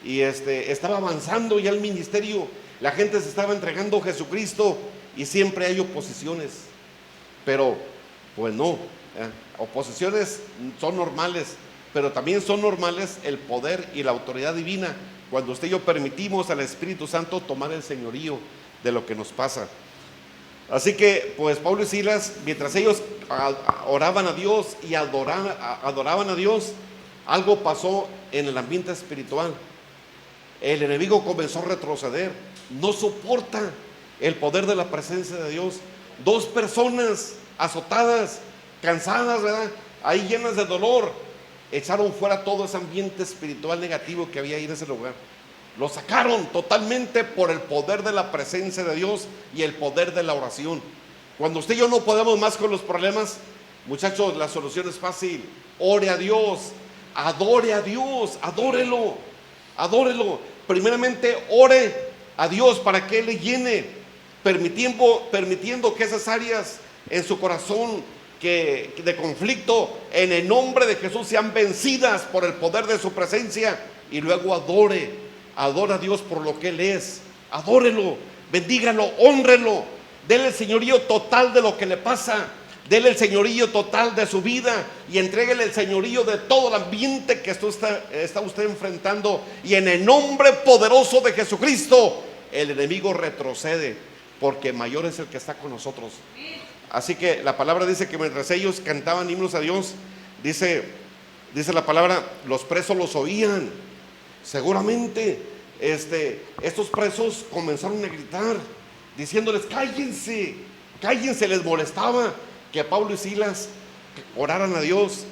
Y estaba avanzando ya el ministerio, la gente se estaba entregando a Jesucristo, y siempre hay oposiciones. Pero pues no, oposiciones son normales, pero también son normales el poder y la autoridad divina cuando usted y yo permitimos al Espíritu Santo tomar el señorío de lo que nos pasa. Así que pues Pablo y Silas, mientras ellos oraban a Dios y adoraban a Dios, algo pasó en el ambiente espiritual. El enemigo comenzó a retroceder, no soporta el poder de la presencia de Dios. Dos personas azotadas, cansadas, ¿verdad? Ahí llenas de dolor, echaron fuera todo ese ambiente espiritual negativo que había ahí en ese lugar. Lo sacaron totalmente por el poder de la presencia de Dios y el poder de la oración. Cuando usted y yo no podemos más con los problemas, muchachos, la solución es fácil. Ore a Dios, adore a Dios, adórelo. Primeramente, ore a Dios para que Él le llene, permitiendo que esas áreas en su corazón de conflicto, en el nombre de Jesús, sean vencidas por el poder de su presencia. Y luego adore a Dios por lo que Él es. Adórelo, bendígalo, hónrelo, dele el señorío total de lo que le pasa, dele el señorío total de su vida, y entréguele el señorío de todo el ambiente que está usted enfrentando. Y en el nombre poderoso de Jesucristo, el enemigo retrocede, porque mayor es el que está con nosotros. Así que la palabra dice que mientras ellos cantaban himnos a Dios, dice la palabra, los presos los oían. Seguramente estos presos comenzaron a gritar, diciéndoles: cállense, les molestaba que Pablo y Silas oraran a Dios.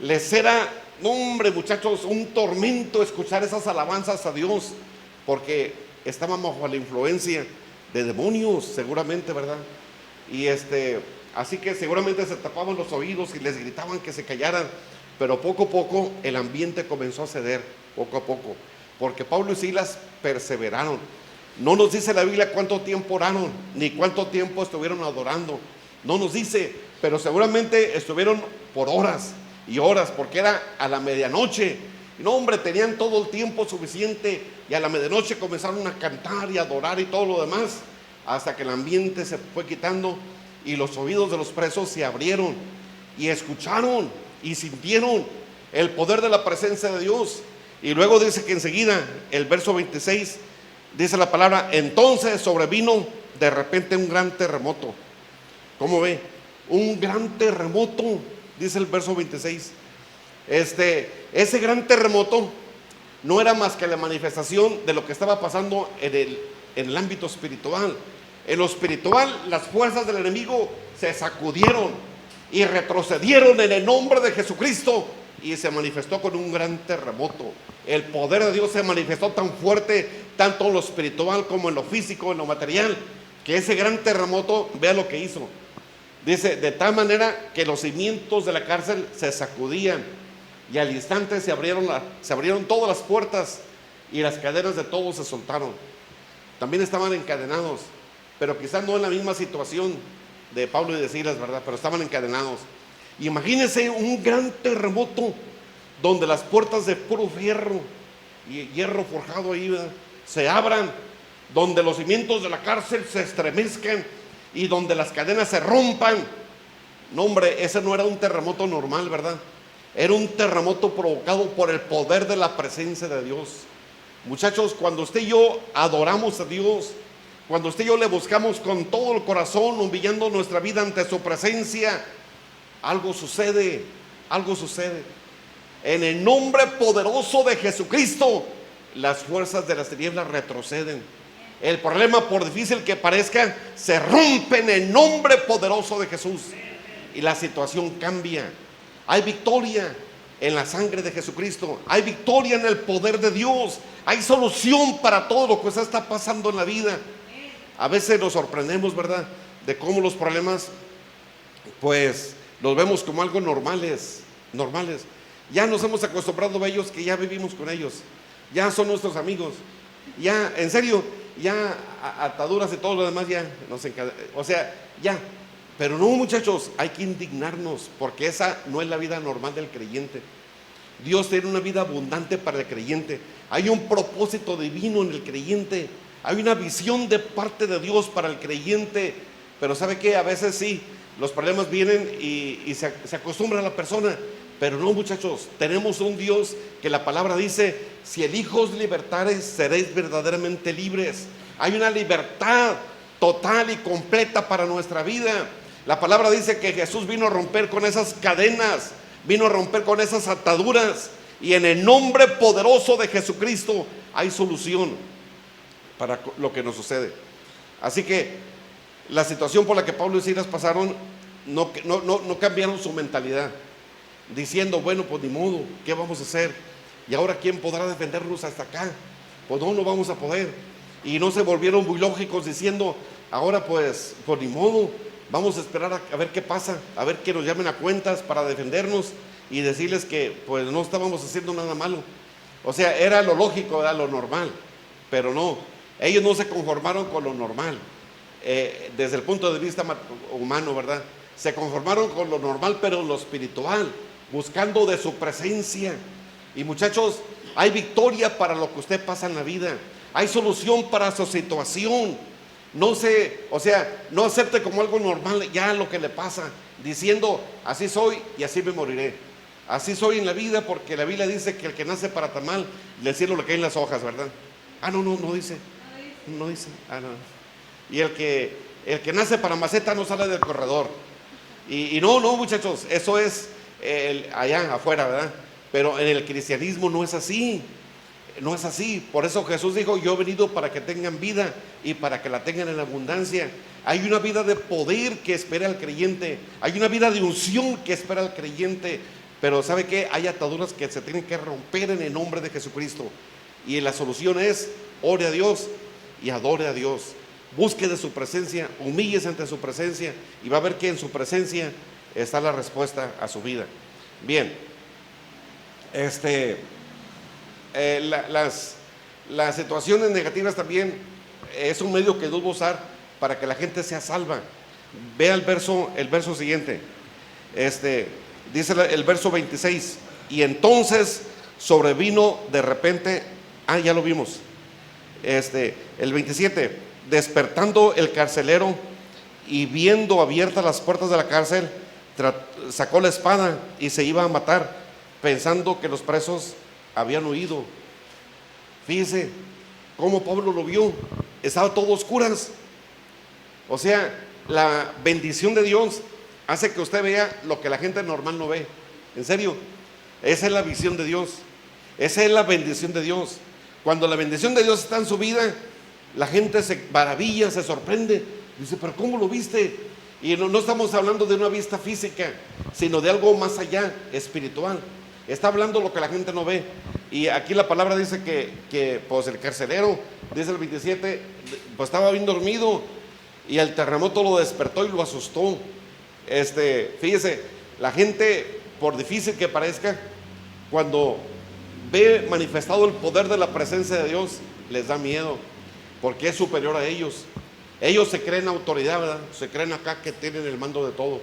Les era, hombre, muchachos, un tormento escuchar esas alabanzas a Dios, porque estaban bajo la influencia de demonios, seguramente, ¿verdad? Y así que seguramente se tapaban los oídos y les gritaban que se callaran. Pero poco a poco el ambiente comenzó a ceder, poco a poco, porque Pablo y Silas perseveraron. No nos dice la Biblia cuánto tiempo oraron, ni cuánto tiempo estuvieron adorando, no nos dice, pero seguramente estuvieron por horas y horas, porque era a la medianoche. No, hombre, tenían todo el tiempo suficiente, y a la medianoche comenzaron a cantar y a adorar y todo lo demás, hasta que el ambiente se fue quitando y los oídos de los presos se abrieron y escucharon y sintieron el poder de la presencia de Dios. Y luego dice que enseguida, el verso 26, dice la palabra: entonces sobrevino de repente un gran terremoto. ¿Cómo ve? Un gran terremoto, dice el verso 26. Ese gran terremoto no era más que la manifestación de lo que estaba pasando en el ámbito espiritual. En lo espiritual, las fuerzas del enemigo se sacudieron y retrocedieron en el nombre de Jesucristo, y se manifestó con un gran terremoto. El poder de Dios se manifestó tan fuerte, tanto en lo espiritual como en lo físico, en lo material, que ese gran terremoto, vea lo que hizo. Dice, de tal manera que los cimientos de la cárcel se sacudían, y al instante se abrieron todas las puertas, y las cadenas de todos se soltaron. También estaban encadenados, pero quizás no en la misma situación de Pablo y de Silas, ¿verdad? Pero estaban encadenados. Imagínense un gran terremoto donde las puertas de puro hierro y hierro forjado ahí, ¿verdad?, se abran, donde los cimientos de la cárcel se estremezcan y donde las cadenas se rompan. No, hombre, ese no era un terremoto normal, ¿verdad? Era un terremoto provocado por el poder de la presencia de Dios. Muchachos, cuando usted y yo adoramos a Dios, cuando usted y yo le buscamos con todo el corazón, humillando nuestra vida ante su presencia, algo sucede, algo sucede. En el nombre poderoso de Jesucristo, las fuerzas de las tinieblas retroceden. El problema, por difícil que parezca, se rompe en el nombre poderoso de Jesús, y la situación cambia. Hay victoria en la sangre de Jesucristo, hay victoria en el poder de Dios, hay solución para todo lo que está pasando en la vida. A veces nos sorprendemos, ¿verdad?, de cómo los problemas, pues, los vemos como algo normales. Ya nos hemos acostumbrado a ellos, que ya vivimos con ellos, ya son nuestros amigos, ya, en serio, ya ataduras y todo lo demás ya nos encadena, o sea, ya. Pero no, muchachos, hay que indignarnos, porque esa no es la vida normal del creyente. Dios tiene una vida abundante para el creyente. Hay un propósito divino en el creyente, hay una visión de parte de Dios para el creyente. Pero ¿sabe qué? A veces sí, los problemas vienen y se acostumbra a la persona. Pero no, muchachos, tenemos un Dios que la palabra dice: si el Hijo os libertares, seréis verdaderamente libres. Hay una libertad total y completa para nuestra vida. La palabra dice que Jesús vino a romper con esas cadenas, vino a romper con esas ataduras, y en el nombre poderoso de Jesucristo hay solución para lo que nos sucede. Así que la situación por la que Pablo y Silas pasaron, no cambiaron su mentalidad, diciendo, bueno, pues ni modo, ¿qué vamos a hacer? ¿Y ahora quién podrá defendernos hasta acá? Pues no vamos a poder. Y no se volvieron muy lógicos diciendo, ahora pues ni modo, vamos a esperar a ver qué pasa, a ver que nos llamen a cuentas para defendernos y decirles que pues no estábamos haciendo nada malo. O sea, era lo lógico, era lo normal. Pero no, ellos no se conformaron con lo normal, desde el punto de vista humano, ¿verdad? Se conformaron con lo normal, pero lo espiritual, buscando de su presencia. Y muchachos, hay victoria para lo que usted pasa en la vida, hay solución para su situación. No acepte como algo normal ya lo que le pasa, diciendo, así soy y así me moriré. Así soy en la vida, porque la Biblia dice que el que nace para tamal, del cielo le caen las hojas, ¿verdad? No dice. No dice. Y el que nace para maceta no sale del corredor. Y no, muchachos, eso es allá afuera, ¿verdad? Pero en el cristianismo no es así. No es así. Por eso Jesús dijo, yo he venido para que tengan vida y para que la tengan en abundancia. Hay una vida de poder que espera al creyente, hay una vida de unción que espera al creyente. Pero ¿sabe qué? Hay ataduras que se tienen que romper en el nombre de Jesucristo. Y la solución es, ore a Dios y adore a Dios. Busque de su presencia, humíllese ante su presencia, y va a ver que en su presencia está la respuesta a su vida. Bien, las situaciones negativas también es un medio que Dios va a usar para que la gente sea salva. Vea el verso siguiente. Dice el verso 26, y entonces sobrevino de repente, ya lo vimos, el 27, despertando el carcelero y viendo abiertas las puertas de la cárcel, sacó la espada y se iba a matar, pensando que los presos habían huido. Fíjese cómo Pablo lo vio, estaba todo a oscuras. O sea, la bendición de Dios hace que usted vea lo que la gente normal no ve. En serio, esa es la visión de Dios, esa es la bendición de Dios. Cuando la bendición de Dios está en su vida, la gente se maravilla, se sorprende, dice, pero ¿cómo lo viste? Y no estamos hablando de una vista física, sino de algo más allá, espiritual. Está hablando lo que la gente no ve. Y aquí la palabra dice que pues el carcelero, dice el 27, pues estaba bien dormido y el terremoto lo despertó y lo asustó. Fíjese, la gente, por difícil que parezca, cuando ve manifestado el poder de la presencia de Dios, les da miedo, porque es superior a ellos. Ellos se creen autoridad, ¿verdad? Se creen acá que tienen el mando de todo.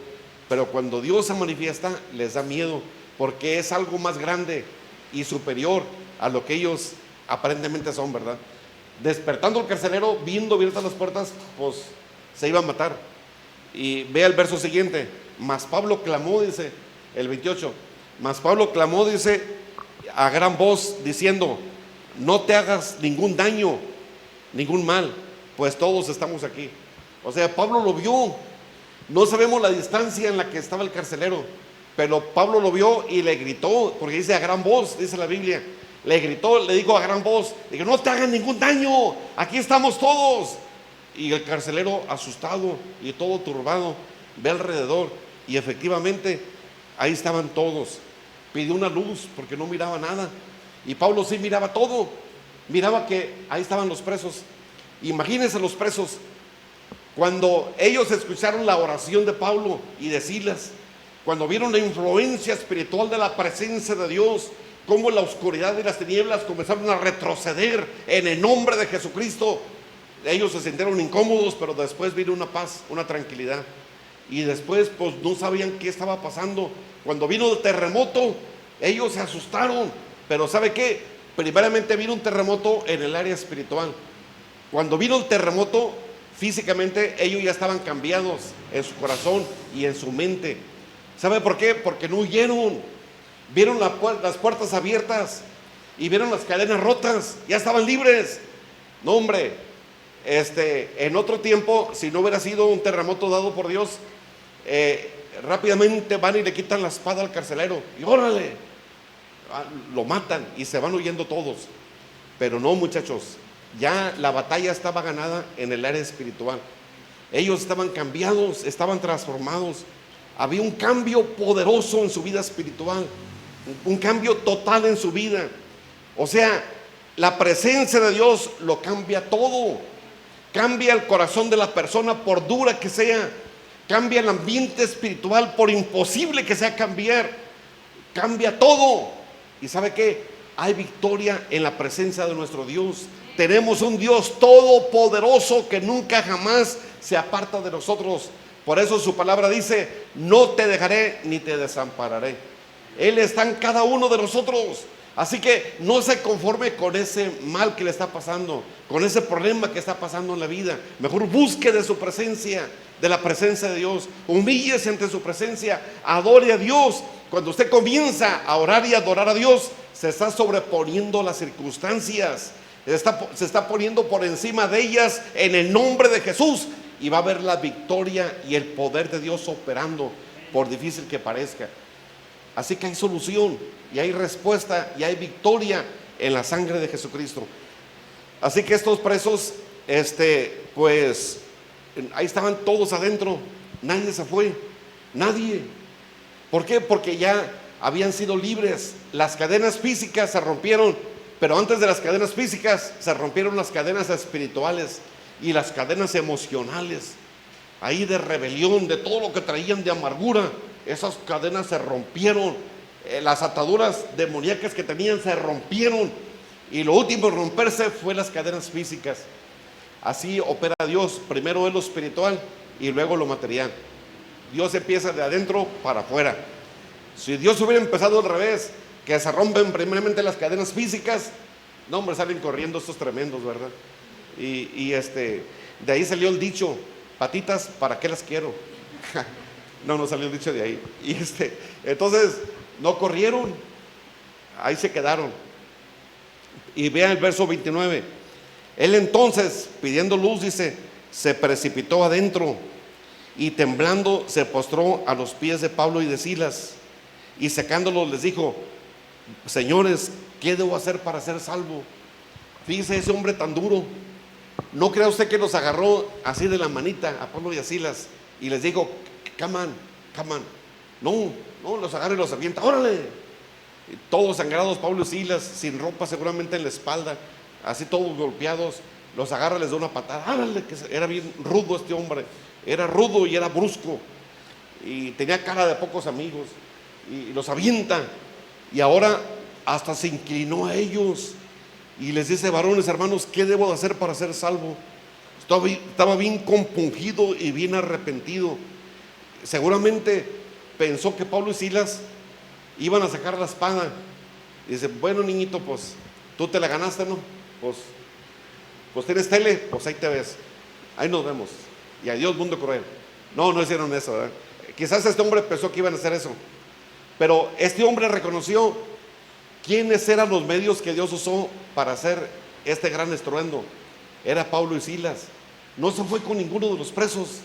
Pero cuando Dios se manifiesta, les da miedo, porque es algo más grande y superior a lo que ellos aparentemente son, ¿verdad? Despertando el carcelero, viendo abiertas las puertas, pues se iba a matar. Y vea el verso siguiente. Mas Pablo clamó, dice el 28. Mas Pablo clamó, dice, a gran voz, diciendo, no te hagas ningún daño, ningún mal, pues todos estamos aquí. O sea, Pablo lo vio. No sabemos la distancia en la que estaba el carcelero, pero Pablo lo vio y le gritó, porque dice a gran voz, dice la Biblia. Le gritó, le dijo a gran voz, dijo, no te hagan ningún daño, aquí estamos todos. Y el carcelero, asustado y todo turbado, ve alrededor y efectivamente ahí estaban todos. Pidió una luz porque no miraba nada, y Pablo sí miraba todo, miraba que ahí estaban los presos. Imagínense los presos, cuando ellos escucharon la oración de Pablo y de Silas, cuando vieron la influencia espiritual de la presencia de Dios, cómo la oscuridad y las tinieblas comenzaron a retroceder en el nombre de Jesucristo. Ellos se sintieron incómodos, pero después vino una paz, una tranquilidad. Y después pues no sabían qué estaba pasando. Cuando vino el terremoto, ellos se asustaron. Pero ¿sabe qué? Primeramente vino un terremoto en el área espiritual. Cuando vino el terremoto, físicamente ellos ya estaban cambiados en su corazón y en su mente. ¿Sabe por qué? Porque no huyeron. Vieron las puertas abiertas y vieron las cadenas rotas. Ya estaban libres. No, hombre, en otro tiempo, si no hubiera sido un terremoto dado por Dios, rápidamente van y le quitan la espada al carcelero y órale, lo matan y se van huyendo todos. Pero no, muchachos, ya la batalla estaba ganada en el área espiritual. Ellos estaban cambiados, estaban transformados. Había un cambio poderoso en su vida espiritual, un cambio total en su vida. O sea, la presencia de Dios lo cambia todo. Cambia el corazón de la persona por dura que sea. Cambia el ambiente espiritual por imposible que sea cambiar. Cambia todo. ¿Y sabe qué? Hay victoria en la presencia de nuestro Dios. Tenemos un Dios todopoderoso que nunca jamás se aparta de nosotros. Por eso su palabra dice, no te dejaré ni te desampararé. Él está en cada uno de nosotros. Así que no se conforme con ese mal que le está pasando, con ese problema que está pasando en la vida. Mejor busque de su presencia, de la presencia de Dios. Humíllese ante su presencia, adore a Dios. Cuando usted comienza a orar y adorar a Dios, se está sobreponiendo las circunstancias, se está poniendo por encima de ellas en el nombre de Jesús, y va a ver la victoria y el poder de Dios operando, por difícil que parezca. Así que hay solución y hay respuesta y hay victoria en la sangre de Jesucristo. Así que estos presos, pues ahí estaban todos adentro, nadie se fue, nadie. ¿Por qué? Porque ya habían sido libres. Las cadenas físicas se rompieron, pero antes de las cadenas físicas se rompieron las cadenas espirituales y las cadenas emocionales, ahí de rebelión, de todo lo que traían de amargura. Esas cadenas se rompieron, las ataduras demoníacas que tenían se rompieron, y lo último en romperse fue las cadenas físicas. Así opera Dios, primero es lo espiritual y luego lo material. Dios empieza de adentro para afuera. Si Dios hubiera empezado al revés, que se rompen primeramente las cadenas físicas, no, hombre, salen corriendo estos tremendos, ¿verdad? Y de ahí salió el dicho, patitas, ¿para qué las quiero? No salió el dicho de ahí. Y entonces no corrieron, ahí se quedaron. Y vean el verso 29. Él entonces, pidiendo luz, dice, se precipitó adentro y temblando se postró a los pies de Pablo y de Silas, y secándolos les dijo: señores, ¿qué debo hacer para ser salvo? Fíjese ese hombre tan duro. No crea usted que los agarró así de la manita a Pablo y a Silas y les dijo: come on. No, los agarra y los avienta, órale. Y todos sangrados, Pablo y Silas, sin ropa seguramente en la espalda, así todos golpeados, los agarra, les da una patada, árale, que era bien rudo este hombre, era rudo y era brusco, y tenía cara de pocos amigos, y los avienta, y ahora hasta se inclinó a ellos, y les dice: varones, hermanos, ¿qué debo de hacer para ser salvo? Estaba bien compungido y bien arrepentido. Seguramente pensó que Pablo y Silas iban a sacar la espada. Dice: bueno, niñito, pues tú te la ganaste, ¿no? Pues tienes tele, pues ahí te ves, ahí nos vemos, y adiós mundo cruel. No hicieron eso, ¿verdad? Quizás este hombre pensó que iban a hacer eso, pero este hombre reconoció quiénes eran los medios que Dios usó para hacer este gran estruendo. Era Pablo y Silas. No se fue con ninguno de los presos,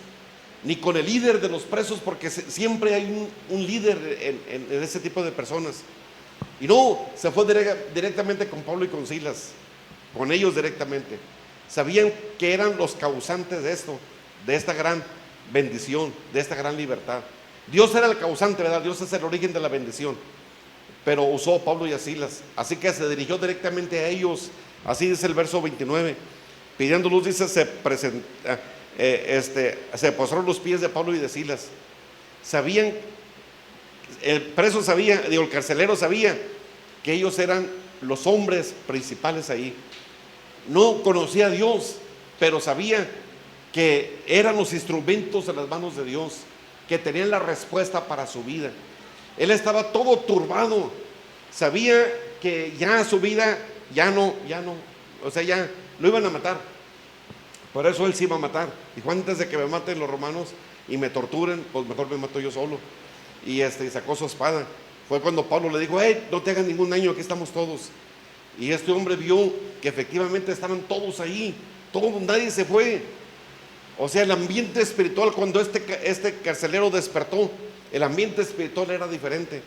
ni con el líder de los presos, porque siempre hay un líder en ese tipo de personas. Y no, se fue directamente con Pablo y con Silas, con ellos directamente. Sabían que eran los causantes de esto, de esta gran bendición, de esta gran libertad. Dios era el causante, ¿verdad? Dios es el origen de la bendición, pero usó a Pablo y a Silas, así que se dirigió directamente a ellos. Así dice el verso 29. Pidiendo luz, dice, se postró los pies de Pablo y de Silas. Sabían, el preso sabía, el carcelero sabía que ellos eran los hombres principales ahí. No conocía a Dios, pero sabía que eran los instrumentos en las manos de Dios, que tenían la respuesta para su vida. Él estaba todo turbado, sabía que ya su vida ya no, o sea, ya lo iban a matar. Por eso él se iba a matar. Dijo: antes de que me maten los romanos y me torturen, pues mejor me mato yo solo. Y sacó su espada. Fue cuando Pablo le dijo: no te hagan ningún daño, aquí estamos todos. Y este hombre vio que efectivamente estaban todos ahí, nadie se fue. O sea, el ambiente espiritual, cuando este carcelero despertó, el ambiente espiritual era diferente.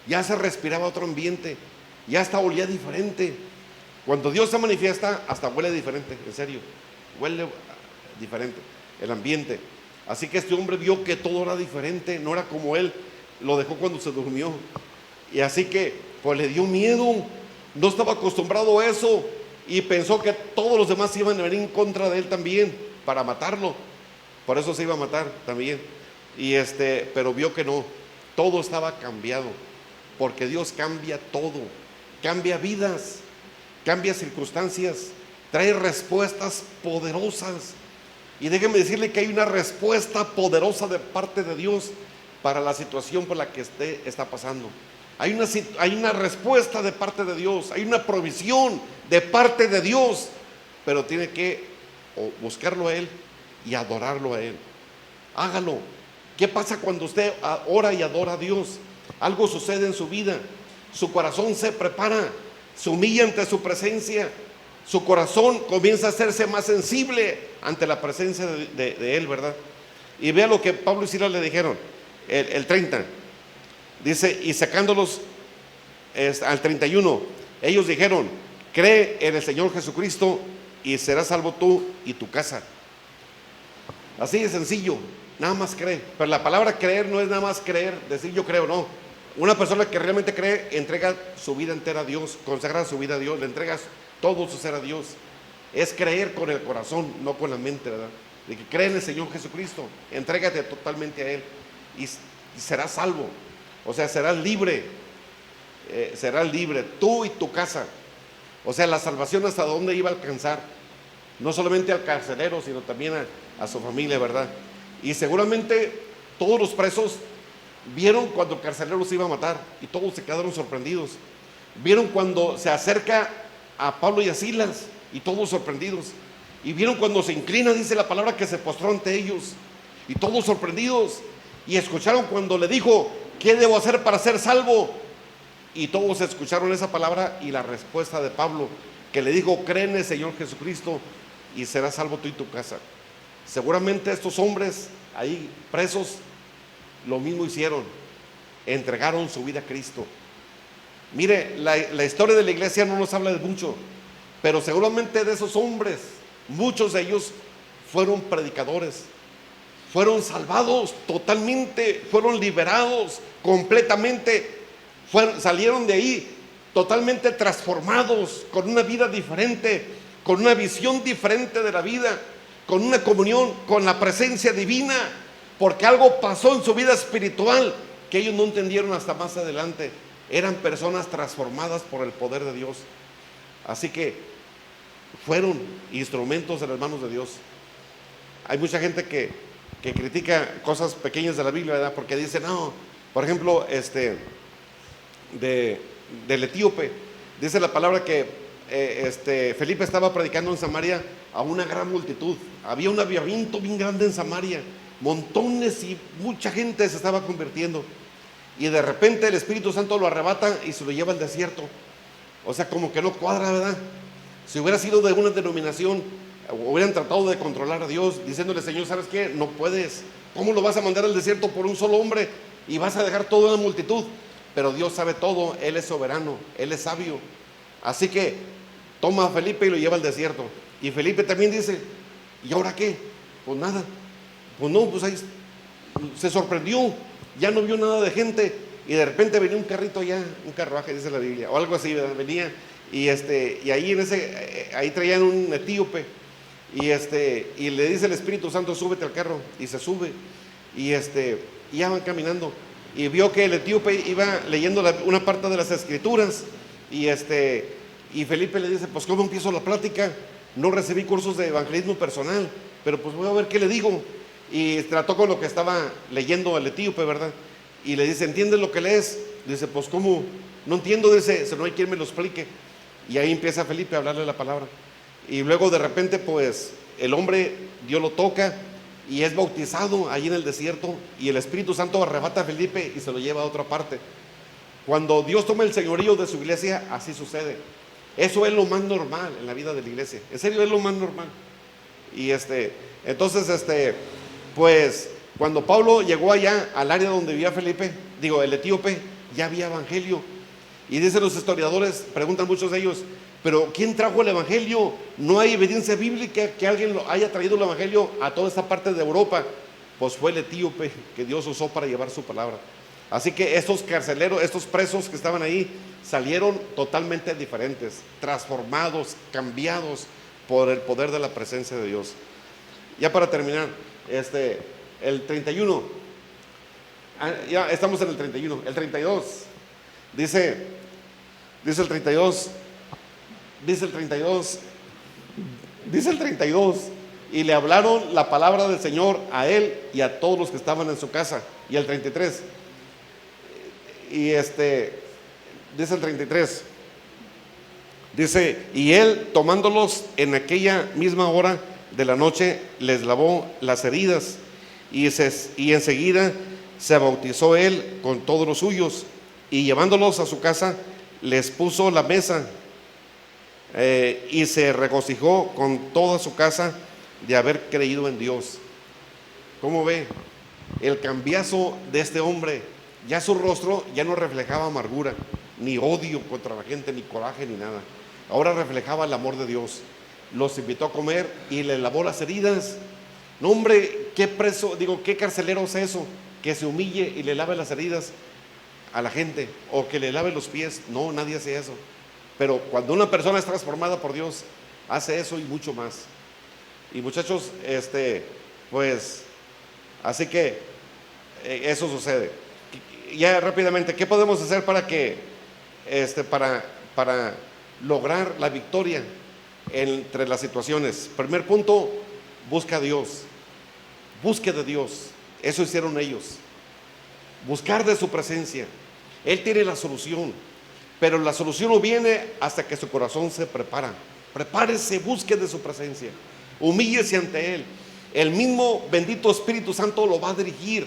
Ya se respiraba otro ambiente, ya hasta olía diferente. Cuando Dios se manifiesta, hasta huele diferente, en serio, huele diferente el ambiente. Así que este hombre vio que todo era diferente, no era como él lo dejó cuando se durmió. Y así que pues le dio miedo, no estaba acostumbrado a eso, y pensó que todos los demás iban a venir en contra de él también para matarlo. Por eso se iba a matar también. Y pero vio que no, todo estaba cambiado, porque Dios cambia todo, cambia vidas, cambia circunstancias, trae respuestas poderosas. Y déjeme decirle que hay una respuesta poderosa de parte de Dios para la situación por la que usted está pasando. Hay una respuesta de parte de Dios, hay una provisión de parte de Dios, pero tiene que buscarlo a Él y adorarlo a Él. Hágalo. ¿Qué pasa cuando usted ora y adora a Dios? Algo sucede en su vida, su corazón se prepara, se humilla ante su presencia, su corazón comienza a hacerse más sensible ante la presencia de Él, ¿verdad? Y vea lo que Pablo y Silas le dijeron, el 30, dice, y sacándolos al 31, ellos dijeron: cree en el Señor Jesucristo y serás salvo tú y tu casa. Así de sencillo, nada más cree. Pero la palabra creer no es nada más creer, decir yo creo, no. Una persona que realmente cree entrega su vida entera a Dios, consagra su vida a Dios, le entregas todo su ser a Dios. Es creer con el corazón, no con la mente, ¿verdad? De que cree en el Señor Jesucristo, entrégate totalmente a Él y serás salvo. O sea, serás libre, tú y tu casa. O sea, la salvación hasta dónde iba a alcanzar, no solamente al carcelero, sino también a su familia, ¿verdad? Y seguramente todos los presos vieron cuando el carcelero se iba a matar y todos se quedaron sorprendidos. Vieron cuando se acerca a Pablo y a Silas y todos sorprendidos. Y vieron cuando se inclina, dice la palabra, que se postró ante ellos. Y todos sorprendidos. Y escucharon cuando le dijo: ¿qué debo hacer para ser salvo? Y todos escucharon esa palabra y la respuesta de Pablo, que le dijo: cree en el Señor Jesucristo y serás salvo tú y tu casa. Seguramente estos hombres ahí presos lo mismo hicieron, entregaron su vida a Cristo. Mire, la historia de la iglesia no nos habla de mucho, pero seguramente de esos hombres, muchos de ellos fueron predicadores, fueron salvados totalmente, fueron liberados completamente, salieron de ahí totalmente transformados, con una vida diferente, con una visión diferente de la vida, con una comunión con la presencia divina, porque algo pasó en su vida espiritual que ellos no entendieron hasta más adelante. Eran personas transformadas por el poder de Dios. Así que fueron instrumentos en las manos de Dios. Hay mucha gente que critica cosas pequeñas de la Biblia, ¿verdad? Porque dice, no, por ejemplo, del etíope, dice la palabra que Felipe estaba predicando en Samaria a una gran multitud. Había un avivamiento bien grande en Samaria, montones y mucha gente se estaba convirtiendo. Y de repente el Espíritu Santo lo arrebata y se lo lleva al desierto. O sea, como que no cuadra, ¿verdad? Si hubiera sido de una denominación, hubieran tratado de controlar a Dios, diciéndole: Señor, ¿sabes qué? No puedes. ¿Cómo lo vas a mandar al desierto por un solo hombre? Y vas a dejar toda una multitud. Pero Dios sabe todo, Él es soberano, Él es sabio. Así que toma a Felipe y lo lleva al desierto. Y Felipe también dice: ¿y ahora qué? Pues nada. Pues no, pues ahí se sorprendió. Ya no vio nada de gente, y de repente venía un carrito allá, un carruaje, dice la Biblia, o algo así, ¿verdad? Venía, y ahí ahí traían un etíope, y le dice el Espíritu Santo: súbete al carro, y se sube, y ya van caminando, y vio que el etíope iba leyendo una parte de las Escrituras, y Felipe le dice: pues ¿cómo empiezo la plática? No recibí cursos de evangelismo personal, pero pues voy a ver qué le digo. Y trató con lo que estaba leyendo el etíope, ¿verdad? Y le dice: ¿entiendes lo que lees? Dice: pues ¿cómo? No entiendo. Dice: no hay quien me lo explique. Y ahí empieza Felipe a hablarle la palabra. Y luego de repente, pues el hombre, Dios lo toca y es bautizado ahí en el desierto, y el Espíritu Santo arrebata a Felipe y se lo lleva a otra parte. Cuando Dios toma el señorío de su iglesia, así sucede. Eso es lo más normal en la vida de la iglesia. En serio, es lo más normal. Y entonces pues cuando Pablo llegó allá al área donde vivía el etíope, ya había evangelio. Y dicen los historiadores, preguntan muchos de ellos: pero ¿quién trajo el evangelio? No hay evidencia bíblica que alguien haya traído el evangelio a toda esta parte de Europa. Pues fue el etíope que Dios usó para llevar su palabra. Así que estos carceleros, estos presos que estaban ahí, salieron totalmente diferentes, transformados, cambiados por el poder de la presencia de Dios. Ya para terminar, el 31, ya estamos en el 31, el 32, dice el 32, y le hablaron la palabra del Señor a él y a todos los que estaban en su casa. Y el 33, dice el 33, dice: y él, tomándolos en aquella misma hora de la noche, les lavó las heridas, y enseguida se bautizó él con todos los suyos, y llevándolos a su casa les puso la mesa, y se regocijó con toda su casa de haber creído en Dios. ¿Cómo ve el cambiazo de este hombre? Ya su rostro ya no reflejaba amargura, ni odio contra la gente, ni coraje, ni nada. Ahora reflejaba el amor de Dios. Los invitó a comer y le lavó las heridas. No, hombre, qué carcelero es eso, que se humille y le lave las heridas a la gente, o que le lave los pies. No, nadie hace eso. Pero cuando una persona es transformada por Dios, hace eso y mucho más. Y muchachos, pues, así que eso sucede. Ya rápidamente, ¿qué podemos hacer para para lograr la victoria entre las situaciones? Primer punto: busca a Dios. Busque de Dios. Eso hicieron ellos. Buscar de su presencia. Él tiene la solución, pero la solución no viene hasta que su corazón se prepara. Prepárese, busque de su presencia. Humíllese ante Él. El mismo bendito Espíritu Santo lo va a dirigir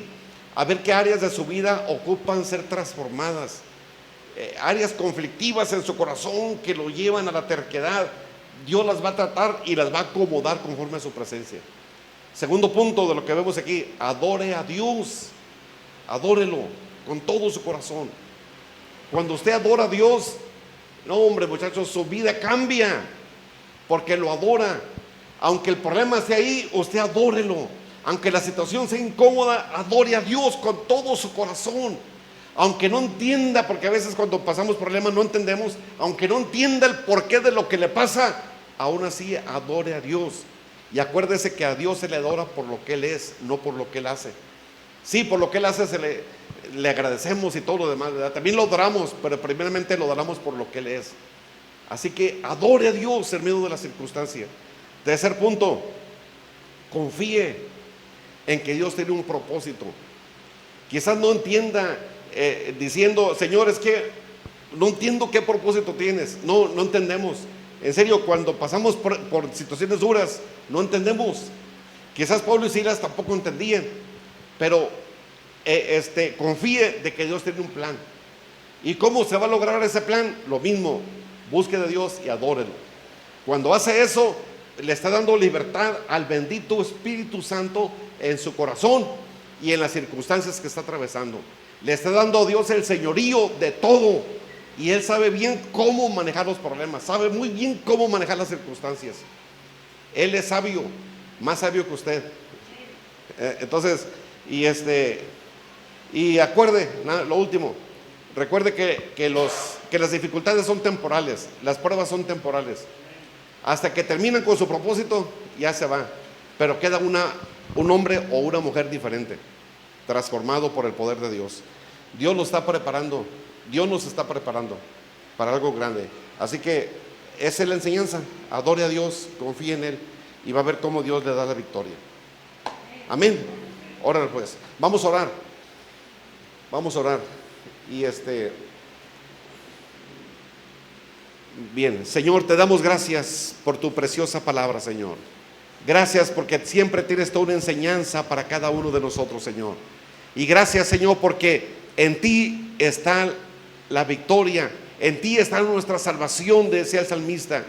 a ver qué áreas de su vida ocupan ser transformadas, áreas conflictivas en su corazón que lo llevan a la terquedad. Dios las va a tratar y las va a acomodar conforme a su presencia. Segundo punto de lo que vemos aquí: adore a Dios, adórelo con todo su corazón. Cuando usted adora a Dios, no, hombre, muchachos, su vida cambia porque lo adora. Aunque el problema esté ahí, usted adórelo. Aunque la situación sea incómoda, adore a Dios con todo su corazón. Aunque no entienda, porque a veces cuando pasamos problemas no entendemos, aunque no entienda el porqué de lo que le pasa, aún así adore a Dios. Y acuérdese que a Dios se le adora por lo que Él es, no por lo que Él hace. Sí, por lo que Él hace le agradecemos y todo lo demás, ¿verdad? También lo adoramos, pero primeramente lo adoramos por lo que Él es. Así que adore a Dios en medio de las circunstancias. Tercer punto: confíe en que Dios tiene un propósito. Quizás no entienda diciendo: Señor, es que no entiendo qué propósito tienes. No entendemos. En serio, cuando pasamos por situaciones duras, no entendemos. Quizás Pablo y Silas tampoco entendían, pero confíe de que Dios tiene un plan. ¿Y cómo se va a lograr ese plan? Lo mismo, busque de Dios y adórelo. Cuando hace eso, le está dando libertad al bendito Espíritu Santo en su corazón y en las circunstancias que está atravesando. Le está dando a Dios el señorío de todo, y Él sabe bien cómo manejar los problemas, sabe muy bien cómo manejar las circunstancias. Él es sabio, más sabio que usted. Entonces, y acuerde, lo último, recuerde que las dificultades son temporales, las pruebas son temporales. Hasta que terminan con su propósito, ya se va. Pero queda un hombre o una mujer diferente, transformado por el poder de Dios. Dios lo está preparando, Dios nos está preparando para algo grande. Así que esa es la enseñanza: adore a Dios, confíe en Él, y va a ver cómo Dios le da la victoria. Amén. Órale pues, vamos a orar. Vamos a orar. Y bien, Señor, te damos gracias por tu preciosa palabra, Señor. Gracias porque siempre tienes toda una enseñanza para cada uno de nosotros, Señor. Y gracias, Señor, porque en ti está la victoria, en ti está nuestra salvación, decía el salmista.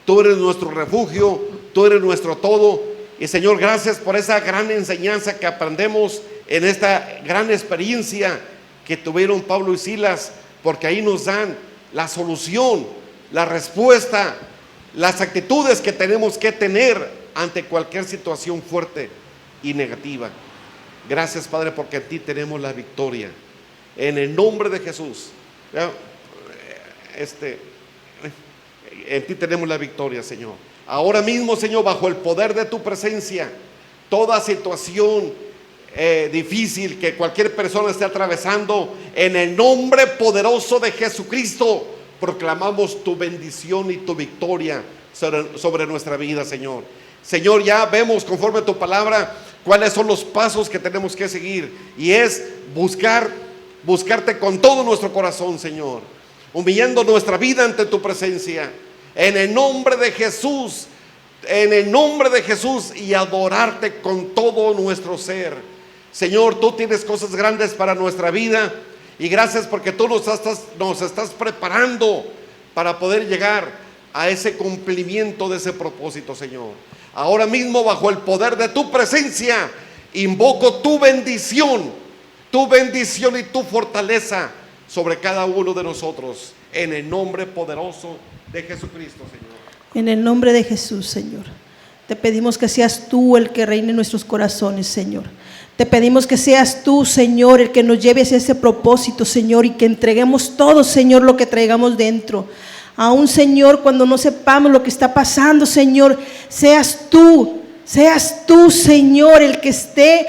Tú eres nuestro refugio, tú eres nuestro todo. Y Señor, gracias por esa gran enseñanza que aprendemos en esta gran experiencia que tuvieron Pablo y Silas, porque ahí nos dan la solución, la respuesta, las actitudes que tenemos que tener ante cualquier situación fuerte y negativa. Gracias, Padre, porque en ti tenemos la victoria. En el nombre de Jesús, en ti tenemos la victoria, Señor. Ahora mismo, Señor, bajo el poder de tu presencia, toda situación difícil que cualquier persona esté atravesando, en el nombre poderoso de Jesucristo, proclamamos tu bendición y tu victoria sobre nuestra vida, Señor. Señor, ya vemos conforme a tu palabra cuáles son los pasos que tenemos que seguir, y es buscarte con todo nuestro corazón, Señor, humillando nuestra vida ante tu presencia, en el nombre de Jesús, y adorarte con todo nuestro ser. Señor, tú tienes cosas grandes para nuestra vida, y gracias porque tú nos estás preparando para poder llegar a ese cumplimiento de ese propósito, Señor. Ahora mismo, bajo el poder de tu presencia, invoco tu bendición y tu fortaleza sobre cada uno de nosotros, en el nombre poderoso de Jesucristo, Señor. En el nombre de Jesús, Señor, te pedimos que seas tú el que reine en nuestros corazones, Señor. Te pedimos que seas tú, Señor, el que nos lleve hacia ese propósito, Señor, y que entreguemos todo, Señor, lo que traigamos dentro. Aún, Señor, cuando no sepamos lo que está pasando, Señor, seas tú, Señor, el que esté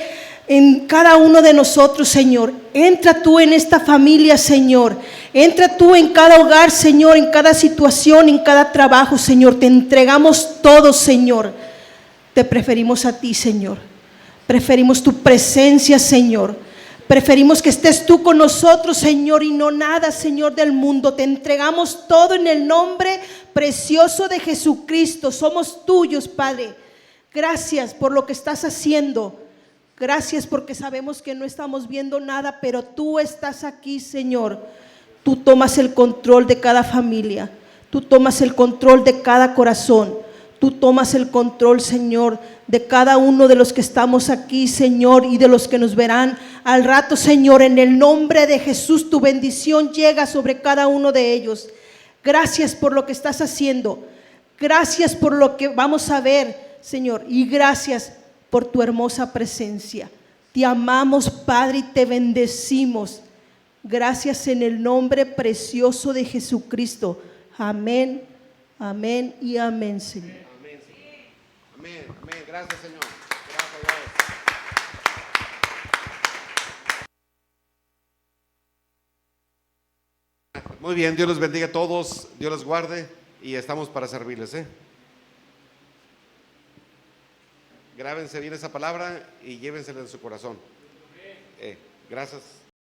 en cada uno de nosotros, Señor. Entra tú en esta familia, Señor. Entra tú en cada hogar, Señor, en cada situación, en cada trabajo, Señor. Te entregamos todo, Señor. Te preferimos a ti, Señor. Preferimos tu presencia, Señor. Preferimos que estés tú con nosotros, Señor, y no nada, Señor, del mundo. Te entregamos todo en el nombre precioso de Jesucristo. Somos tuyos, Padre. Gracias por lo que estás haciendo. Gracias porque sabemos que no estamos viendo nada, pero tú estás aquí, Señor. Tú tomas el control de cada familia. Tú tomas el control de cada corazón. Tú tomas el control, Señor, de cada uno de los que estamos aquí, Señor, y de los que nos verán al rato, Señor. En el nombre de Jesús, tu bendición llega sobre cada uno de ellos. Gracias por lo que estás haciendo. Gracias por lo que vamos a ver, Señor. Y gracias por tu hermosa presencia. Te amamos, Padre, y te bendecimos. Gracias en el nombre precioso de Jesucristo. Amén, amén y amén, Señor. Amén, Señor. Amén, amén. Gracias, Señor. Gracias, Dios. Muy bien, Dios los bendiga a todos, Dios los guarde y estamos para servirles. Grábense bien esa palabra y llévensela en su corazón. Gracias.